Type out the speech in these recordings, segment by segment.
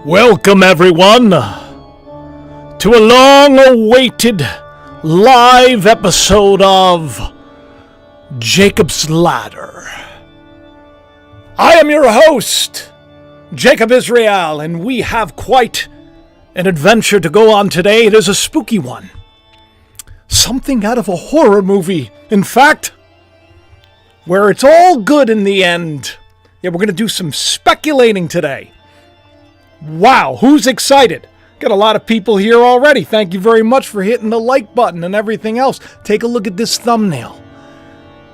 Welcome, everyone, to a long-awaited live episode of Jacob's Ladder. I am your host, Jacob Israel, and we have quite an adventure to go on today. It is a spooky one. Something out of a horror movie, in fact, where it's all good in the end. Yeah, we're going to do some speculating today. Wow, who's excited? Got a lot of people here already. Thank you very much for hitting the like button and everything else. Take a look at this thumbnail.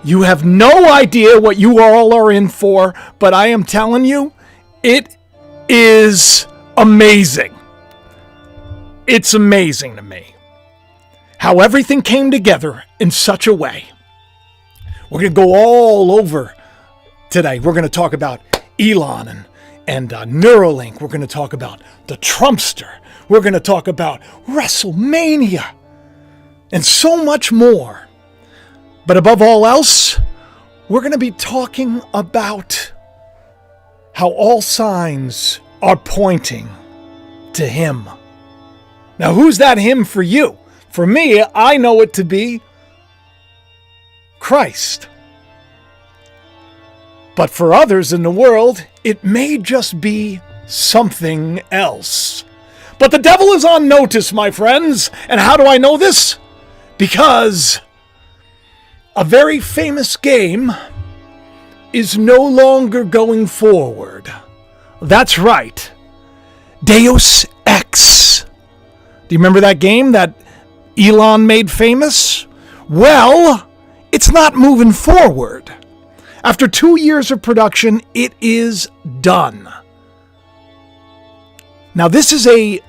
You have no idea what you all are in for, but I am telling you, it is amazing. It's amazing to me how everything came together in such a way. We're going to go all over today. We're going to talk about Elon and Neuralink. We're going to talk about the Trumpster. We're going to talk about WrestleMania and so much more. But above all else, we're going to be talking about how all signs are pointing to him. Now, who's that him for you? For me, I know it to be Christ. But for others in the world, it may just be something else. But the devil is on notice, my friends. And how do I know this? Because a very famous game is no longer going forward. That's right. Deus Ex. Do you remember that game that Elon made famous? Well, it's not moving forward. After 2 years of production, it is done. Now, this is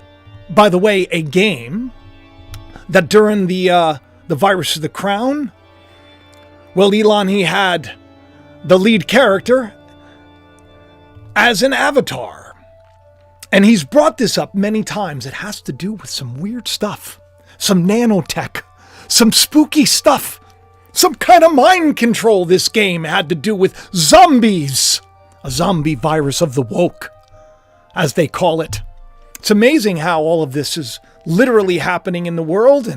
by the way, a game that during the Virus of the Crown, well, Elon, he had the lead character as an avatar. And he's brought this up many times. It has to do with some weird stuff, some nanotech, some spooky stuff. Some kind of mind control this game had to do with zombies. A zombie virus of the woke, as they call it. It's amazing how all of this is literally happening in the world,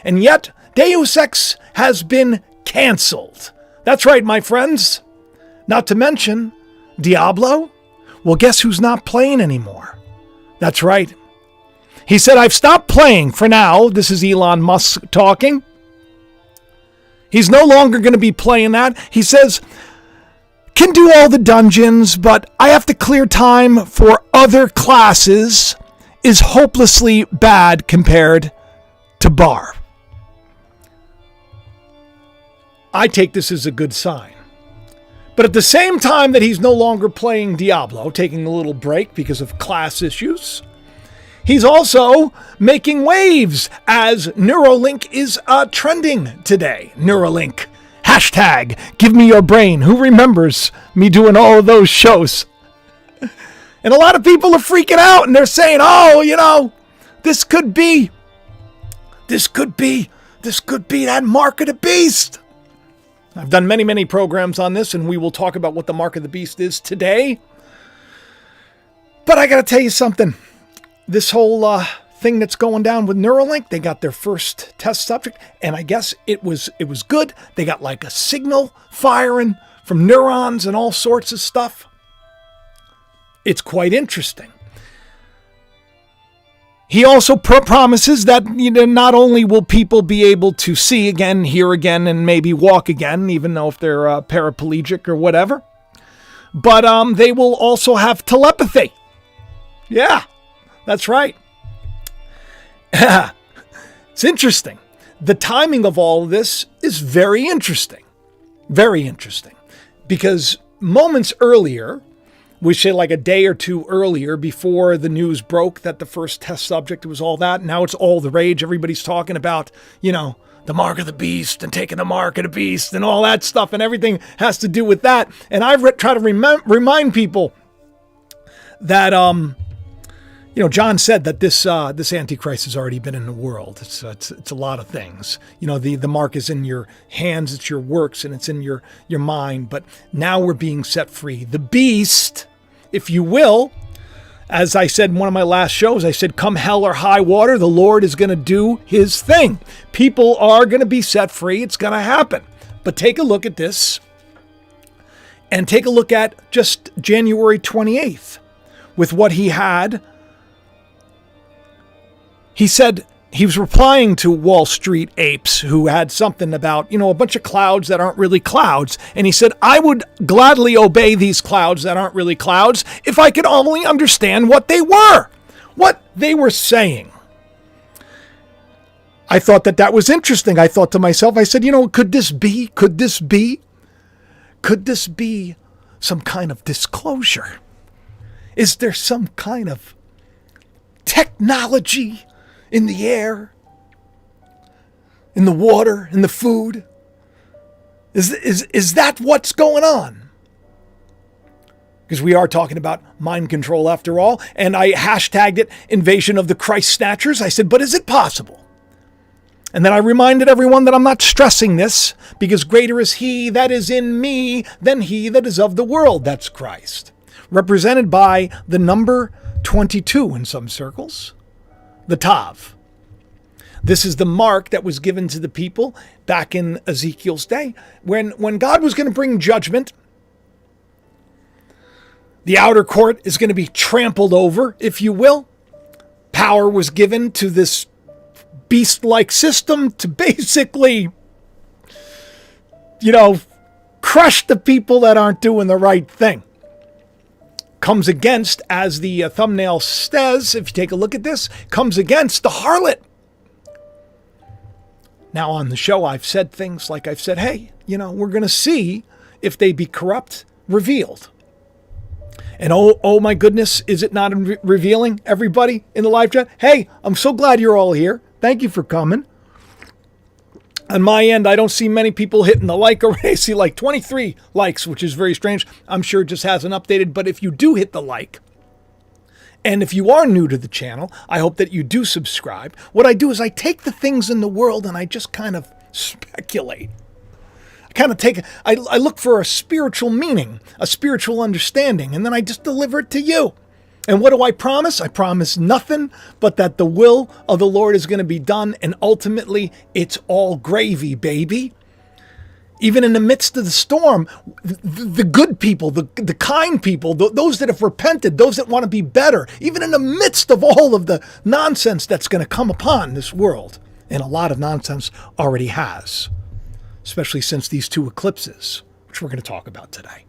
and yet Deus Ex has been canceled. That's right, my friends. Not to mention Diablo. Well, guess who's not playing anymore? That's right. He said, I've stopped playing for now. This is Elon Musk talking. He's no longer going to be playing that. He says, can do all the dungeons, but I have to clear time for other classes is hopelessly bad compared to Bar. I take this as a good sign. But at the same time that he's no longer playing Diablo, taking a little break because of class issues, he's also making waves as Neuralink is trending today. Neuralink. Hashtag, give me your brain. Who remembers me doing all of those shows? And a lot of people are freaking out and they're saying, oh, this could be that mark of the beast. I've done many, many programs on this, and we will talk about what the mark of the beast is today. But I got to tell you something. This whole thing that's going down with Neuralink, they got their first test subject, and I guess it was good. They got like a signal firing from neurons and all sorts of stuff. It's quite interesting. He also promises that not only will people be able to see again, hear again, and maybe walk again, even though if they're paraplegic or whatever, but they will also have telepathy. Yeah. That's right. It's interesting. The timing of all of this is very interesting. Very interesting. Because moments earlier, we say like a day or two earlier before the news broke that the first test subject was all that. Now it's all the rage. Everybody's talking about, the mark of the beast and taking the mark of the beast and all that stuff, and everything has to do with that. And I try to remind people that, John said that this Antichrist has already been in the world. It's a lot of things. The mark is in your hands, it's your works, and it's in your mind. But now we're being set free. The beast, if you will, As I said in one of my last shows, I said, come hell or high water, the Lord is going to do his thing. People are going to be set free. It's going to happen. But take a look at this and take a look at just January 28th with what he had. He said he was replying to Wall Street apes who had something about, a bunch of clouds that aren't really clouds. And he said, I would gladly obey these clouds that aren't really clouds if I could only understand what they were saying. I thought that was interesting. I thought to myself, I said, could this be some kind of disclosure? Is there some kind of technology in the air, in the water, in the food? Is that what's going on? Because we are talking about mind control after all. And I hashtagged it invasion of the Christ snatchers. I said, but is it possible? And then I reminded everyone that I'm not stressing this because greater is he that is in me than he that is of the world. That's Christ. Represented by the number 22 in some circles. The Tav. This is the mark that was given to the people back in Ezekiel's day. When God was going to bring judgment, the outer court is going to be trampled over, if you will. Power was given to this beast-like system to basically, crush the people that aren't doing the right thing. Comes against, as the thumbnail says, if you take a look at this, comes against the harlot. Now on the show, I've said things like I've said, hey, we're going to see if they be corrupt, revealed. And oh my goodness, is it not revealing, everybody in the live chat? Hey, I'm so glad you're all here. Thank you for coming. On my end, I don't see many people hitting the like already. I see like 23 likes, which is very strange. I'm sure it just hasn't updated. But if you do hit the like, and if you are new to the channel, I hope that you do subscribe. What I do is I take the things in the world and I just kind of speculate. I look for a spiritual meaning, a spiritual understanding, and then I just deliver it to you. And what do I promise? I promise nothing but that the will of the Lord is going to be done. And ultimately, it's all gravy, baby. Even in the midst of the storm, the good people, the kind people, those that have repented, those that want to be better, even in the midst of all of the nonsense that's going to come upon this world. And a lot of nonsense already has, especially since these two eclipses, which we're going to talk about today.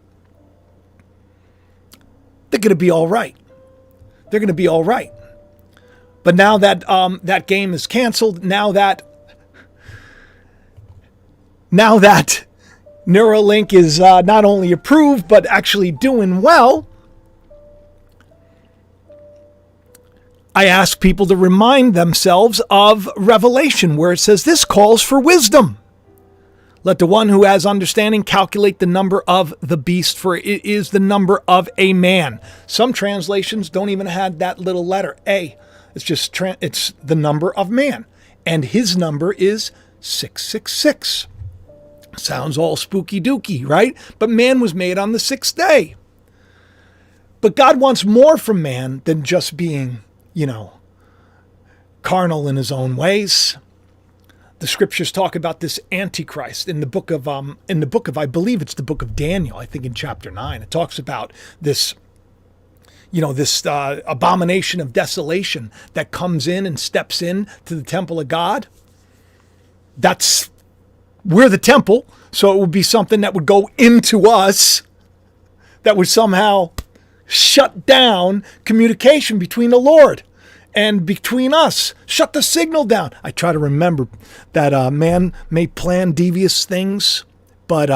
They're going to be all right. They're going to be all right. But now that that game is canceled, now that Neuralink is not only approved, but actually doing well, I ask people to remind themselves of Revelation, where it says this calls for wisdom. Let the one who has understanding calculate the number of the beast, for it is the number of a man. Some translations don't even have that little letter A. It's just it's the number of man. And his number is 666. Sounds all spooky dooky, right? But man was made on the sixth day. But God wants more from man than just being, carnal in his own ways. The scriptures talk about this Antichrist in the book of, I believe it's the book of Daniel, I think in chapter 9. It talks about this, this abomination of desolation that comes in and steps in to the temple of God. We're the temple, so it would be something that would go into us that would somehow shut down communication between the Lord and between us. Shut the signal down. I try to remember that man may plan devious things, but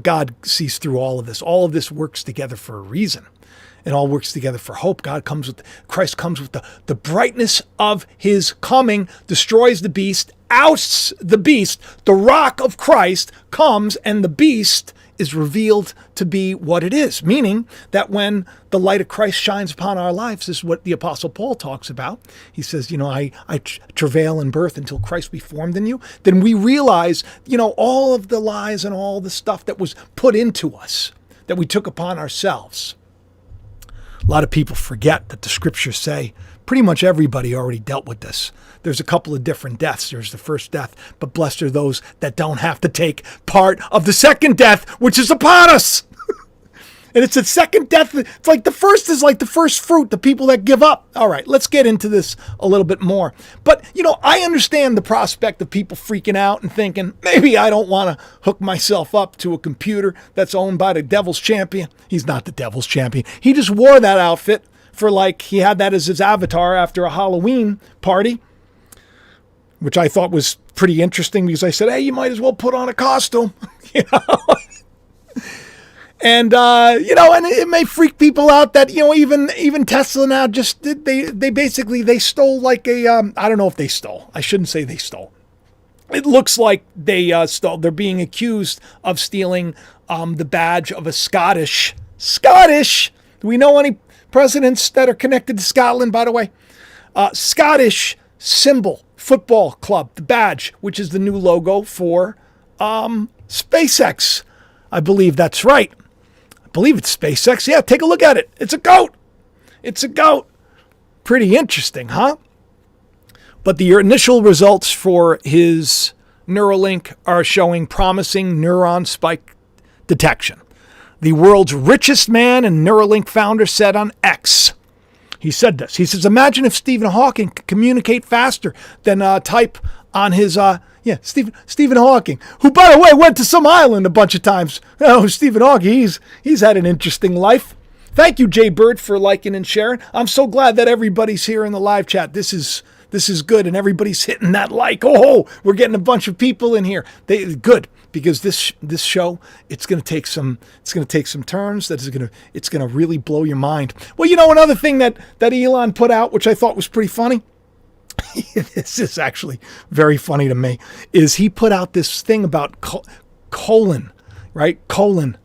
God sees through all of this. All of this works together for a reason. It all works together for hope. Christ comes with the brightness of his coming, destroys the beast, ousts the beast. The rock of Christ comes, and the beast is revealed to be what it is. Meaning that when the light of Christ shines upon our lives, this is what the Apostle Paul talks about. He says, I travail in birth until Christ be formed in you. Then we realize, all of the lies and all the stuff that was put into us, that we took upon ourselves. A lot of people forget that the scriptures say pretty much everybody already dealt with this. There's a couple of different deaths. There's the first death, but blessed are those that don't have to take part of the second death, which is upon us. And it's the second death. It's like the first is like the first fruit, the people that give up. All right, let's get into this a little bit more. But, I understand the prospect of people freaking out and thinking, maybe I don't want to hook myself up to a computer that's owned by the devil's champion. He's not the devil's champion. He just wore that outfit for he had that as his avatar after a Halloween party, which I thought was pretty interesting because I said, hey, you might as well put on a costume, And, and it may freak people out that, even Tesla now they basically stole I don't know if they stole. I shouldn't say they stole. It looks like they stole. They're being accused of stealing the badge of a Scottish. Do we know any presidents that are connected to Scotland, by the way? Scottish symbol football club, the badge, which is the new logo for SpaceX. I believe that's right. I believe it's SpaceX. Yeah, take a look at it. It's a goat. Pretty interesting, huh? But the initial results for his Neuralink are showing promising neuron spike detection. The world's richest man and Neuralink founder said on X. He said this. He says, imagine if Stephen Hawking could communicate faster than type on his Stephen Hawking, who, by the way, went to some island a bunch of times. Oh, Stephen Hawking, he's had an interesting life. Thank you, Jay Bird, for liking and sharing. I'm so glad that everybody's here in the live chat. This is good, and everybody's hitting that like. Oh, we're getting a bunch of people in here. Good, because this show, it's going to take some turns. It's going to really blow your mind. Well, another thing that Elon put out, which I thought was pretty funny. This is actually very funny to me, is he put out this thing about colon, right? Colon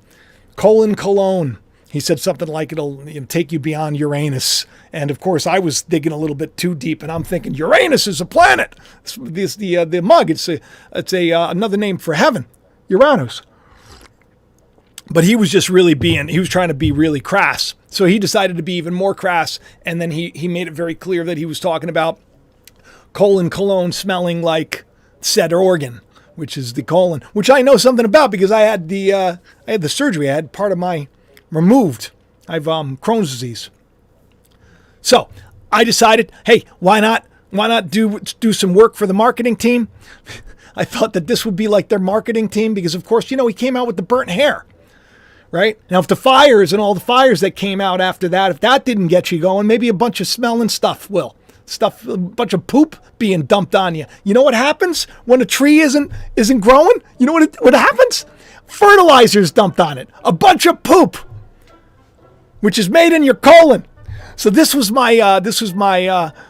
cologne. He said something like it'll take you beyond Uranus. And of course, I was digging a little bit too deep, and I'm thinking Uranus is a planet. The mug. It's another name for heaven, Uranus. But he was just he was trying to be really crass. So he decided to be even more crass, and then he made it very clear that he was talking about colon cologne smelling like said organ, which is the colon, which I know something about because I had the surgery. I had part of my removed. I have Crohn's disease. So I decided, hey, why not do some work for the marketing team? I thought that this would be like their marketing team because, of course, he came out with the burnt hair, right? Now, if the fires and all the fires that came out after that, if that didn't get you going, maybe a bunch of smelling stuff will. A bunch of poop being dumped on you. You know what happens when a tree isn't growing? You know what happens? Fertilizer's dumped on it. A bunch of poop, which is made in your colon. So this was my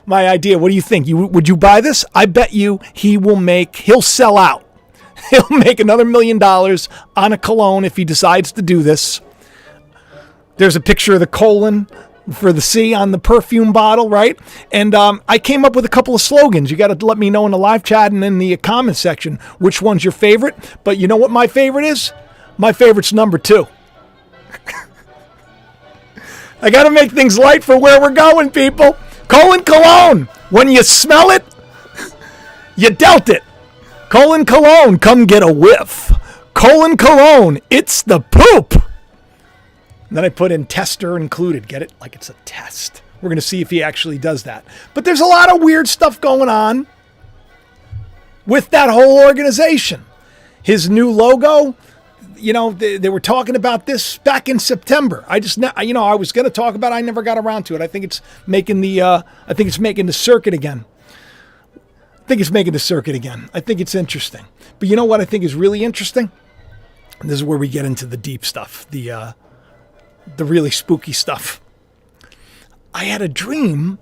idea. What do you think? Would you buy this? I bet you he'll sell out. He'll make another $1 million on a cologne if he decides to do this. There's a picture of the colon for the C on the perfume bottle, right? And I came up with a couple of slogans. You got to let me know in the live chat and in the comment section which one's your favorite. But you know what my favorite is? My favorite's number 2. I got to make things light for where we're going, people. Colon cologne. When you smell it, you dealt it. Colon cologne, come get a whiff. Colon cologne, it's the poop. And then I put in tester included. Get it? Like it's a test. We're going to see if he actually does that. But there's a lot of weird stuff going on with that whole organization. His new logo, they were talking about this back in September. I was going to talk about it. I never got around to it. I think it's making the circuit again. I think it's interesting. But you know what I think is really interesting? This is where we get into the deep stuff, the really spooky stuff. I had a dream.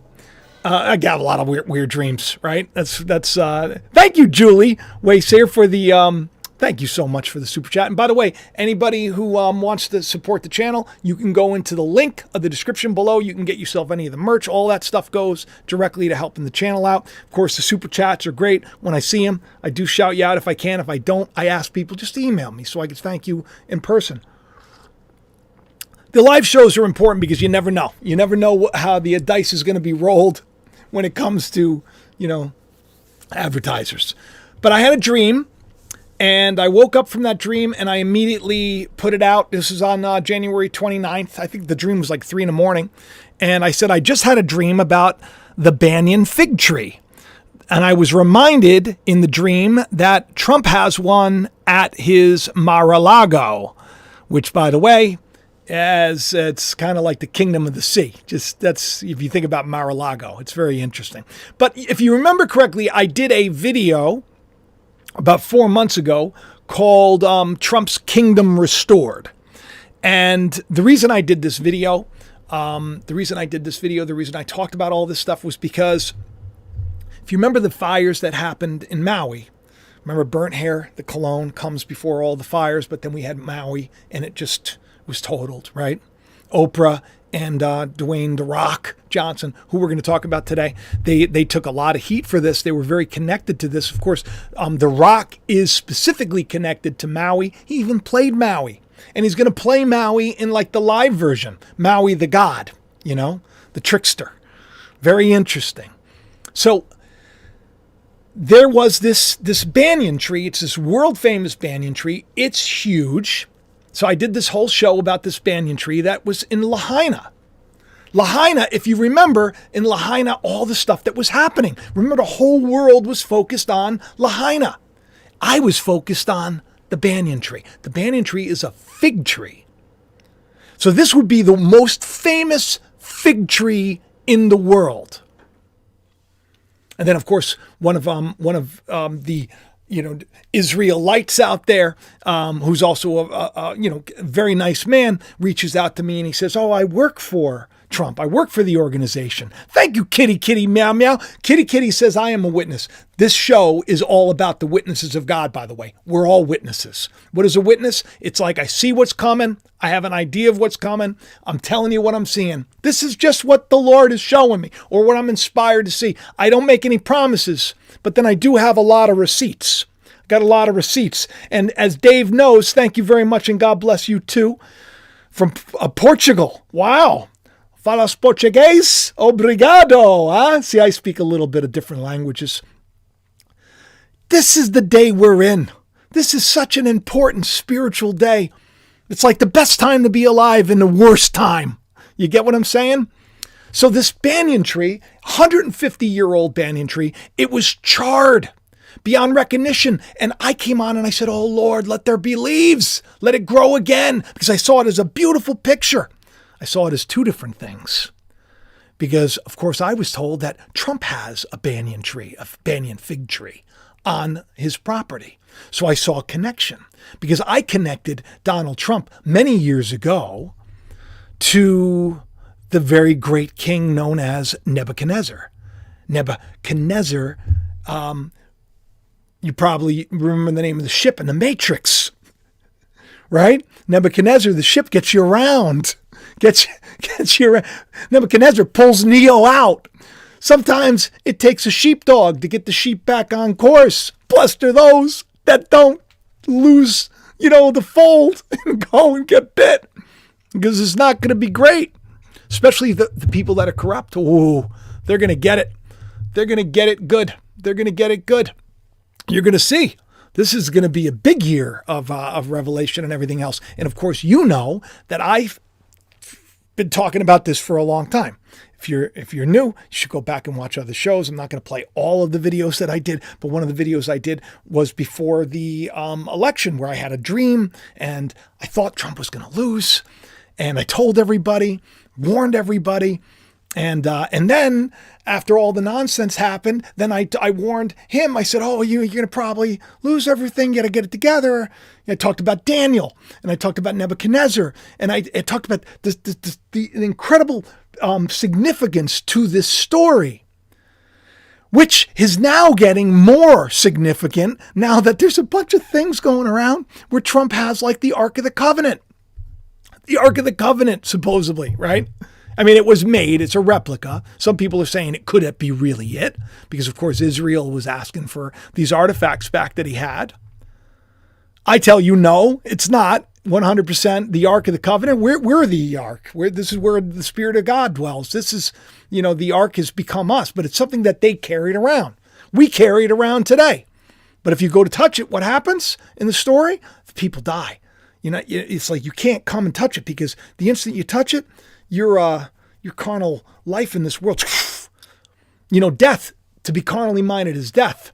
I got a lot of weird dreams, right? That's. Thank you, Julie Waysayer, for the. Thank you so much for the super chat. And by the way, anybody who wants to support the channel, you can go into the link of the description below. You can get yourself any of the merch. All that stuff goes directly to helping the channel out. Of course, the super chats are great. When I see them, I do shout you out if I can. If I don't, I ask people just to email me so I can thank you in person. The live shows are important because you never know. You never know how the dice is going to be rolled when it comes to, advertisers. But I had a dream, and I woke up from that dream, and I immediately put it out. This was on January 29th. I think the dream was like 3 a.m. And I said, I just had a dream about the banyan fig tree. And I was reminded in the dream that Trump has one at his Mar-a-Lago, which, by the way, as it's kind of like the kingdom of the sea. That's if you think about Mar-a-Lago, it's very interesting. But if you remember correctly, I did a video about 4 months ago called Trump's Kingdom Restored. And the reason I did this video, the reason I talked about all this stuff was because if you remember the fires that happened in Maui, remember burnt hair, the cologne comes before all the fires, but then we had Maui and it just was totaled, right? Oprah and Dwayne "The Rock" Johnson, who we're going to talk about today, they took a lot of heat for this. They were very connected to this. Of course, The Rock is specifically connected to Maui. He even played Maui, and he's going to play Maui in like the live version, Maui the God, the trickster. Very interesting. So there was this banyan tree. It's this world famous banyan tree. It's huge. So I did this whole show about this banyan tree that was in Lahaina. Lahaina, if you remember, in Lahaina, all the stuff that was happening. Remember, the whole world was focused on Lahaina. I was focused on the banyan tree. The banyan tree is a fig tree. So this would be the most famous fig tree in the world. And then, of course, one of the Israelites out there, who's also a very nice man, reaches out to me and he says, "Oh, I work for Trump. I work for the organization." Thank you, kitty, kitty, meow, meow. Kitty, kitty says, "I am a witness." This show is all about the witnesses of God, by the way. We're all witnesses. What is a witness? It's like I see what's coming. I have an idea of what's coming. I'm telling you what I'm seeing. This is just what the Lord is showing me or what I'm inspired to see. I don't make any promises, but then I do have a lot of receipts. Got a lot of receipts. And as Dave knows, thank you very much, and God bless you too, from Portugal. Wow. Falas Português? Obrigado. Huh? See, I speak a little bit of different languages. This is the day we're in. This is such an important spiritual day. It's like the best time to be alive and the worst time. You get what I'm saying? So this banyan tree, 150-year-old banyan tree, it was charred beyond recognition. And I came on and I said, "Oh Lord, let there be leaves. Let it grow again." Because I saw it as a beautiful picture. I saw it as two different things. Because, of course, I was told that Trump has a banyan tree, a banyan fig tree on his property. So I saw a connection. Because I connected Donald Trump many years ago to the very great king known as Nebuchadnezzar. Nebuchadnezzar, you probably remember the name of the ship in the Matrix, right? Nebuchadnezzar, the ship gets you around. Gets you around. Nebuchadnezzar pulls Neo out. Sometimes it takes a sheepdog to get the sheep back on course. Blessed are those that don't lose, the fold and go and get bit. Because it's not going to be great. Especially the people that are corrupt. Oh, they're going to get it. They're going to get it good. They're going to get it good. You're going to see. This is going to be a big year of revelation and everything else. And of course, you know that I've been talking about this for a long time. If you're new, you should go back and watch other shows. I'm not going to play all of the videos that I did, but one of the videos I did was before the election, where I had a dream and I thought Trump was going to lose. And I told everybody, warned everybody. And then after all the nonsense happened, then I warned him. I said, "Oh, you're going to probably lose everything. You got to get it together." I talked about Daniel, and I talked about Nebuchadnezzar, and I talked about the incredible significance to this story, which is now getting more significant now that there's a bunch of things going around where Trump has like the Ark of the Covenant. The Ark of the Covenant, supposedly, right? I mean, it was made. It's a replica. Some people are saying it could be really it, because, of course, Israel was asking for these artifacts back that he had. I tell you, no, it's not. 100% the Ark of the Covenant. We're the Ark. This is where the Spirit of God dwells. This is, the Ark has become us, but it's something that they carried around. We carry it around today. But if you go to touch it, what happens in the story? People die. It's like you can't come and touch it, because the instant you touch it, your carnal life in this world, death, to be carnally minded is death.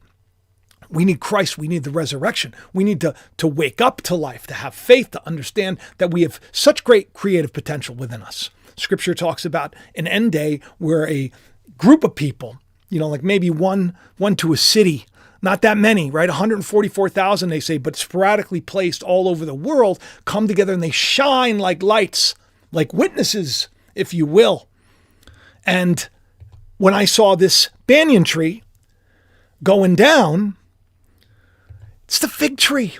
We need Christ. We need the resurrection. We need to wake up to life, to have faith, to understand that we have such great creative potential within us. Scripture talks about an end day where a group of people, like maybe one to a city, not that many, right? 144,000, they say, but sporadically placed all over the world, come together and they shine like lights, like witnesses, if you will. And when I saw this banyan tree going down, it's the fig tree.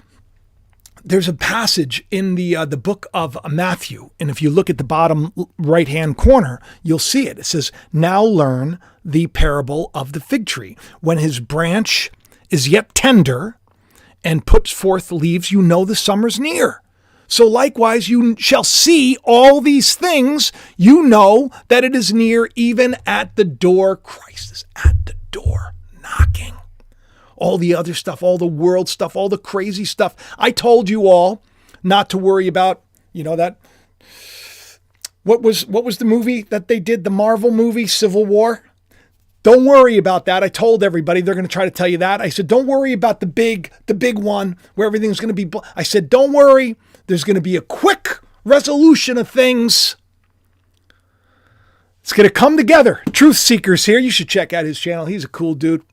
There's a passage in the book of Matthew, and if you look at the bottom right-hand corner, you'll see it. It says, "Now learn the parable of the fig tree. When his branch is yet tender and puts forth leaves, you know the summer's near. So likewise, you shall see all these things. You know that it is near, even at the door." Christ is at the door knocking. All the other stuff, all the world stuff, all the crazy stuff. I told you all not to worry about, that. What was the movie that they did, the Marvel movie, Civil War? Don't worry about that. I told everybody they're going to try to tell you that. I said, don't worry about the big one where everything's going to be. I said, don't worry. There's going to be a quick resolution of things. It's going to come together. Truth Seeker's here. You should check out his channel. He's a cool dude.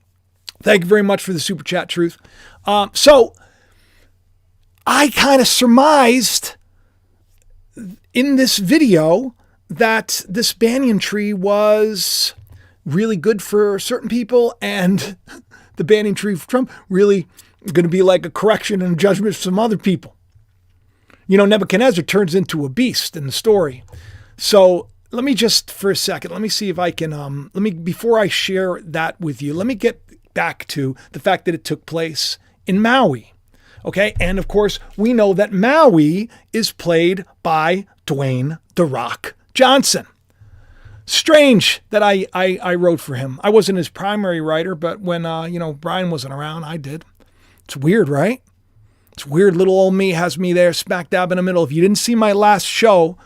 Thank you very much for the super chat, Truth. So I kind of surmised in this video that this banyan tree was really good for certain people, and the banyan tree for Trump really going to be like a correction and a judgment for some other people. Nebuchadnezzar turns into a beast in the story. So let me just, for a second, let me see if I can, before I share that with you, let me get back to the fact that it took place in Maui. Okay. And of course, we know that Maui is played by Dwayne "The Rock" Johnson. Strange that I wrote for him. I wasn't his primary writer, but when, Brian wasn't around, I did. It's weird, right? It's weird. Little old me has me there smack dab in the middle. If you didn't see my last show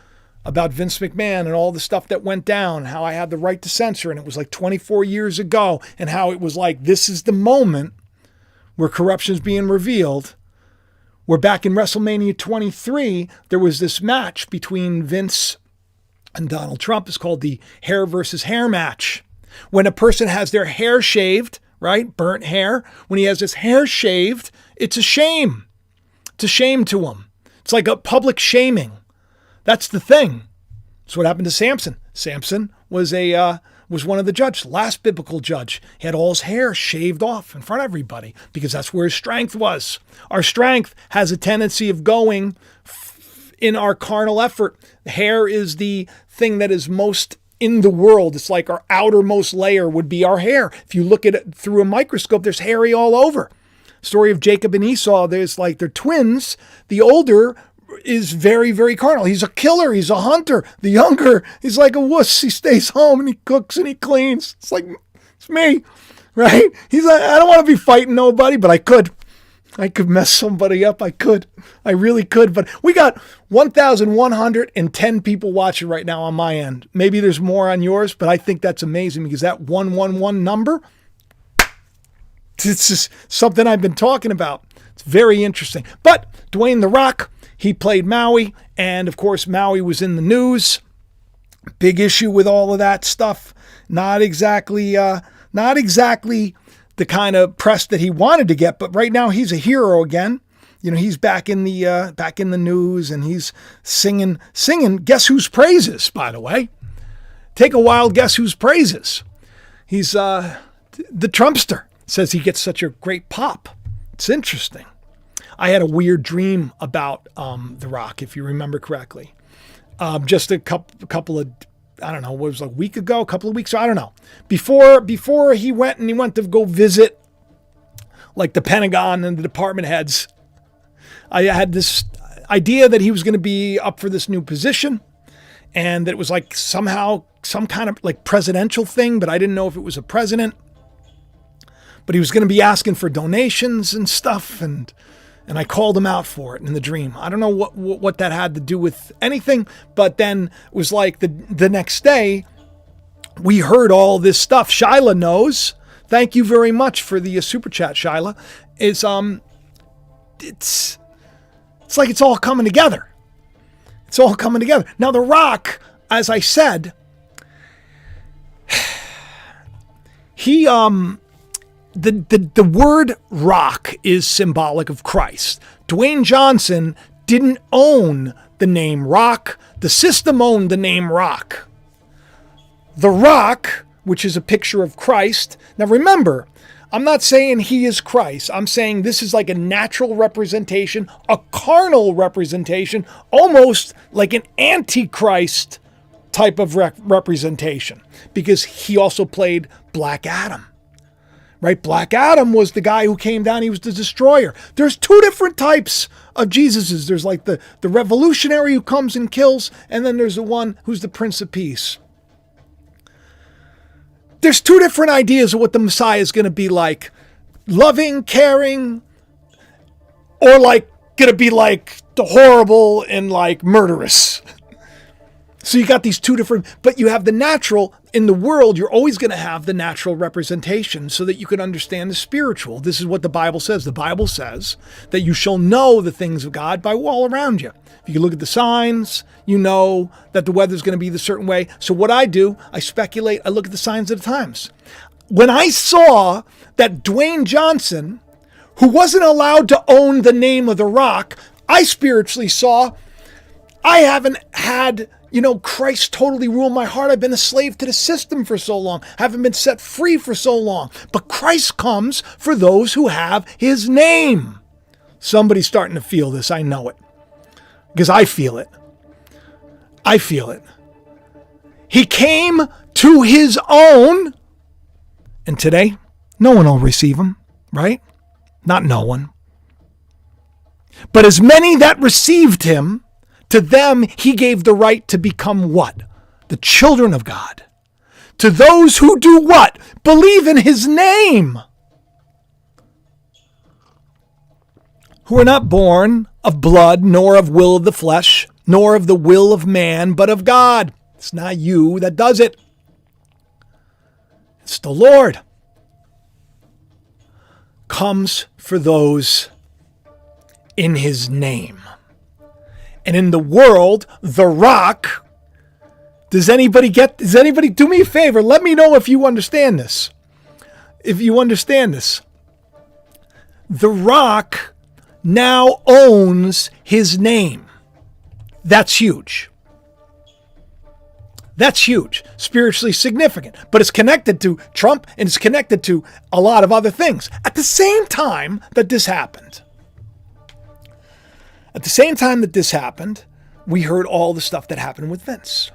about Vince McMahon and all the stuff that went down, how I had the right to censor, and it was like 24 years ago, and how it was like, this is the moment where corruption is being revealed. We're back in WrestleMania 23. There was this match between Vince and Donald Trump. It's called the hair versus hair match. When a person has their hair shaved, right? Burnt hair. When he has his hair shaved, it's a shame. It's a shame to him. It's like a public shaming. That's the thing. That's what happened to Samson. Samson was one of the judges, last biblical judge. He had all his hair shaved off in front of everybody because that's where his strength was. Our strength has a tendency of going in our carnal effort. Hair is the thing that is most in the world. It's like our outermost layer would be our hair. If you look at it through a microscope, there's hairy all over. Story of Jacob and Esau, there's like they're twins. The older is very, very carnal. He's a killer. He's a hunter. The younger, he's like a wuss. He stays home and he cooks and he cleans. It's like, it's me, right? He's like, I don't want to be fighting nobody, but I could mess somebody up. I really could. But we got 1,110 people watching right now on my end. Maybe there's more on yours, but I think that's amazing because that 111 number, it's just something I've been talking about. It's very interesting. But Dwayne "The Rock," he played Maui, and of course Maui was in the news. Big issue with all of that stuff. Not exactly the kind of press that he wanted to get, but right now he's a hero again. He's back in the news, and he's singing. Guess whose praises, by the way? Take a wild guess whose praises. He's the Trumpster. Says he gets such a great pop. It's interesting. I had a weird dream about The Rock, if you remember correctly. Just a couple of, I don't know, what was it, a week ago, a couple of weeks, I don't know. Before he went to go visit like the Pentagon and the department heads, I idea that he was going to be up for this new position, and that it was like somehow some kind of like presidential thing, but I didn't know if it was a president. But he was going to be asking for donations and stuff, and I called him out for it in the dream. I don't know what that had to do with anything, but then it was like the next day, we heard all this stuff. Shyla knows. Thank you very much for the super chat, Shyla. It's like it's all coming together. It's all coming together. Now, The Rock, as I said, he the word rock is symbolic of Christ. Dwayne Johnson didn't own the name Rock. The system owned the name Rock. The Rock, which is a picture of Christ. Now remember, I'm not saying he is Christ. I'm saying this is like a natural representation, a carnal representation, almost like an antichrist type of representation, because he also played Black Adam. Right? Black Adam was the guy who came down. He was the destroyer. There's two different types of Jesuses. There's like the revolutionary who comes and kills, and then there's the one who's the Prince of Peace. There's two different ideas of what the Messiah is going to be like. Loving, caring, or like going to be like the horrible and like murderous. So you got these two different, but you have the natural. In the world, you're always going to have the natural representation so that you can understand the spiritual. This is what the Bible says. The Bible says that you shall know the things of God by all around you. If you look at the signs, you know that the weather's going to be the certain way. So what I do, I speculate, I look at the signs of the times. When I saw that Dwayne Johnson, who wasn't allowed to own the name of The Rock, I spiritually saw, I haven't had, Christ totally rule my heart. I've been a slave to the system for so long. I haven't been set free for so long. But Christ comes for those who have his name. Somebody's starting to feel this. I know it. Because I feel it. I feel it. He came to his own. And today, no one will receive him, right? Not no one. But as many that received him, to them, he gave the right to become what? The children of God. To those who do what? Believe in his name. Who are not born of blood, nor of will of the flesh, nor of the will of man, but of God. It's not you that does it. It's the Lord. Comes for those in his name. And in the world, The Rock, does anybody do me a favor? Let me know if you understand this. If you understand this. The Rock now owns his name. That's huge. That's huge. Spiritually significant. But it's connected to Trump and it's connected to a lot of other things. At the same time that this happened, we heard all the stuff that happened with Vince.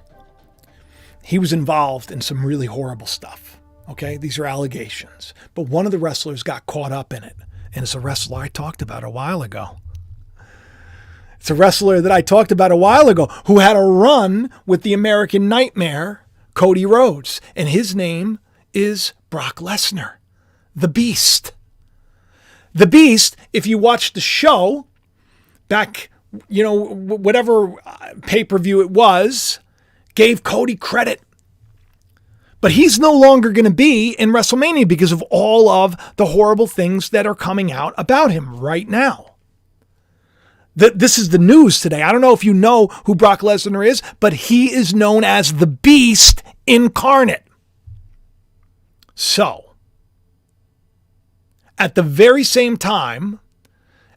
He was involved in some really horrible stuff. Okay, these are allegations. But one of the wrestlers got caught up in it. And it's a wrestler I talked about a while ago. It's a wrestler that I talked about a while ago who had a run with the American Nightmare, Cody Rhodes. And his name is Brock Lesnar, the Beast. The Beast, if you watch the show, back, whatever pay-per-view it was, gave Cody credit. But he's no longer going to be in WrestleMania because of all of the horrible things that are coming out about him right now. This is the news today. I don't know if you know who Brock Lesnar is, but he is known as the Beast incarnate. So, at the very same time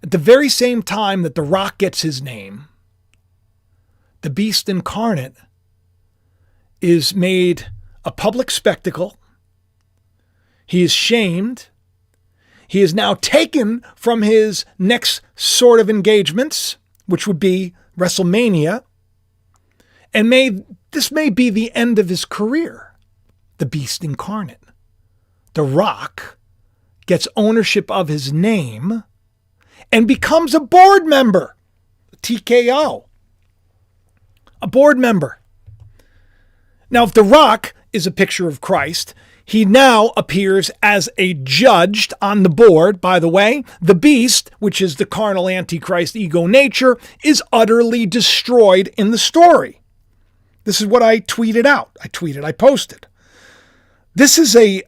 that The Rock gets his name, the Beast incarnate is made a public spectacle. He is shamed. He is now taken from his next sort of engagements, which would be WrestleMania, and this may be the end of his career. The Beast incarnate. The Rock gets ownership of his name and becomes a board member TKO, a board member. Now, if The Rock is a picture of Christ, he now appears as a judge on the board. By the way, the beast, which is the carnal antichrist ego nature, is utterly destroyed in the story. This is what I tweeted out. I posted. This is a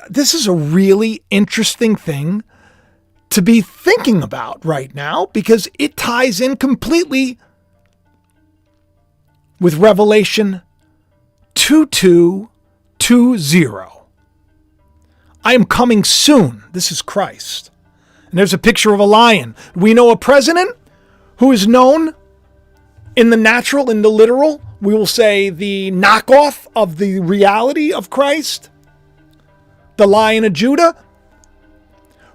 really interesting thing to be thinking about right now because it ties in completely with Revelation 22:20. I am coming soon. This is Christ. And there's a picture of a lion. We know a president who is known in the natural, in the literal, we will say the knockoff of the reality of Christ, the Lion of Judah,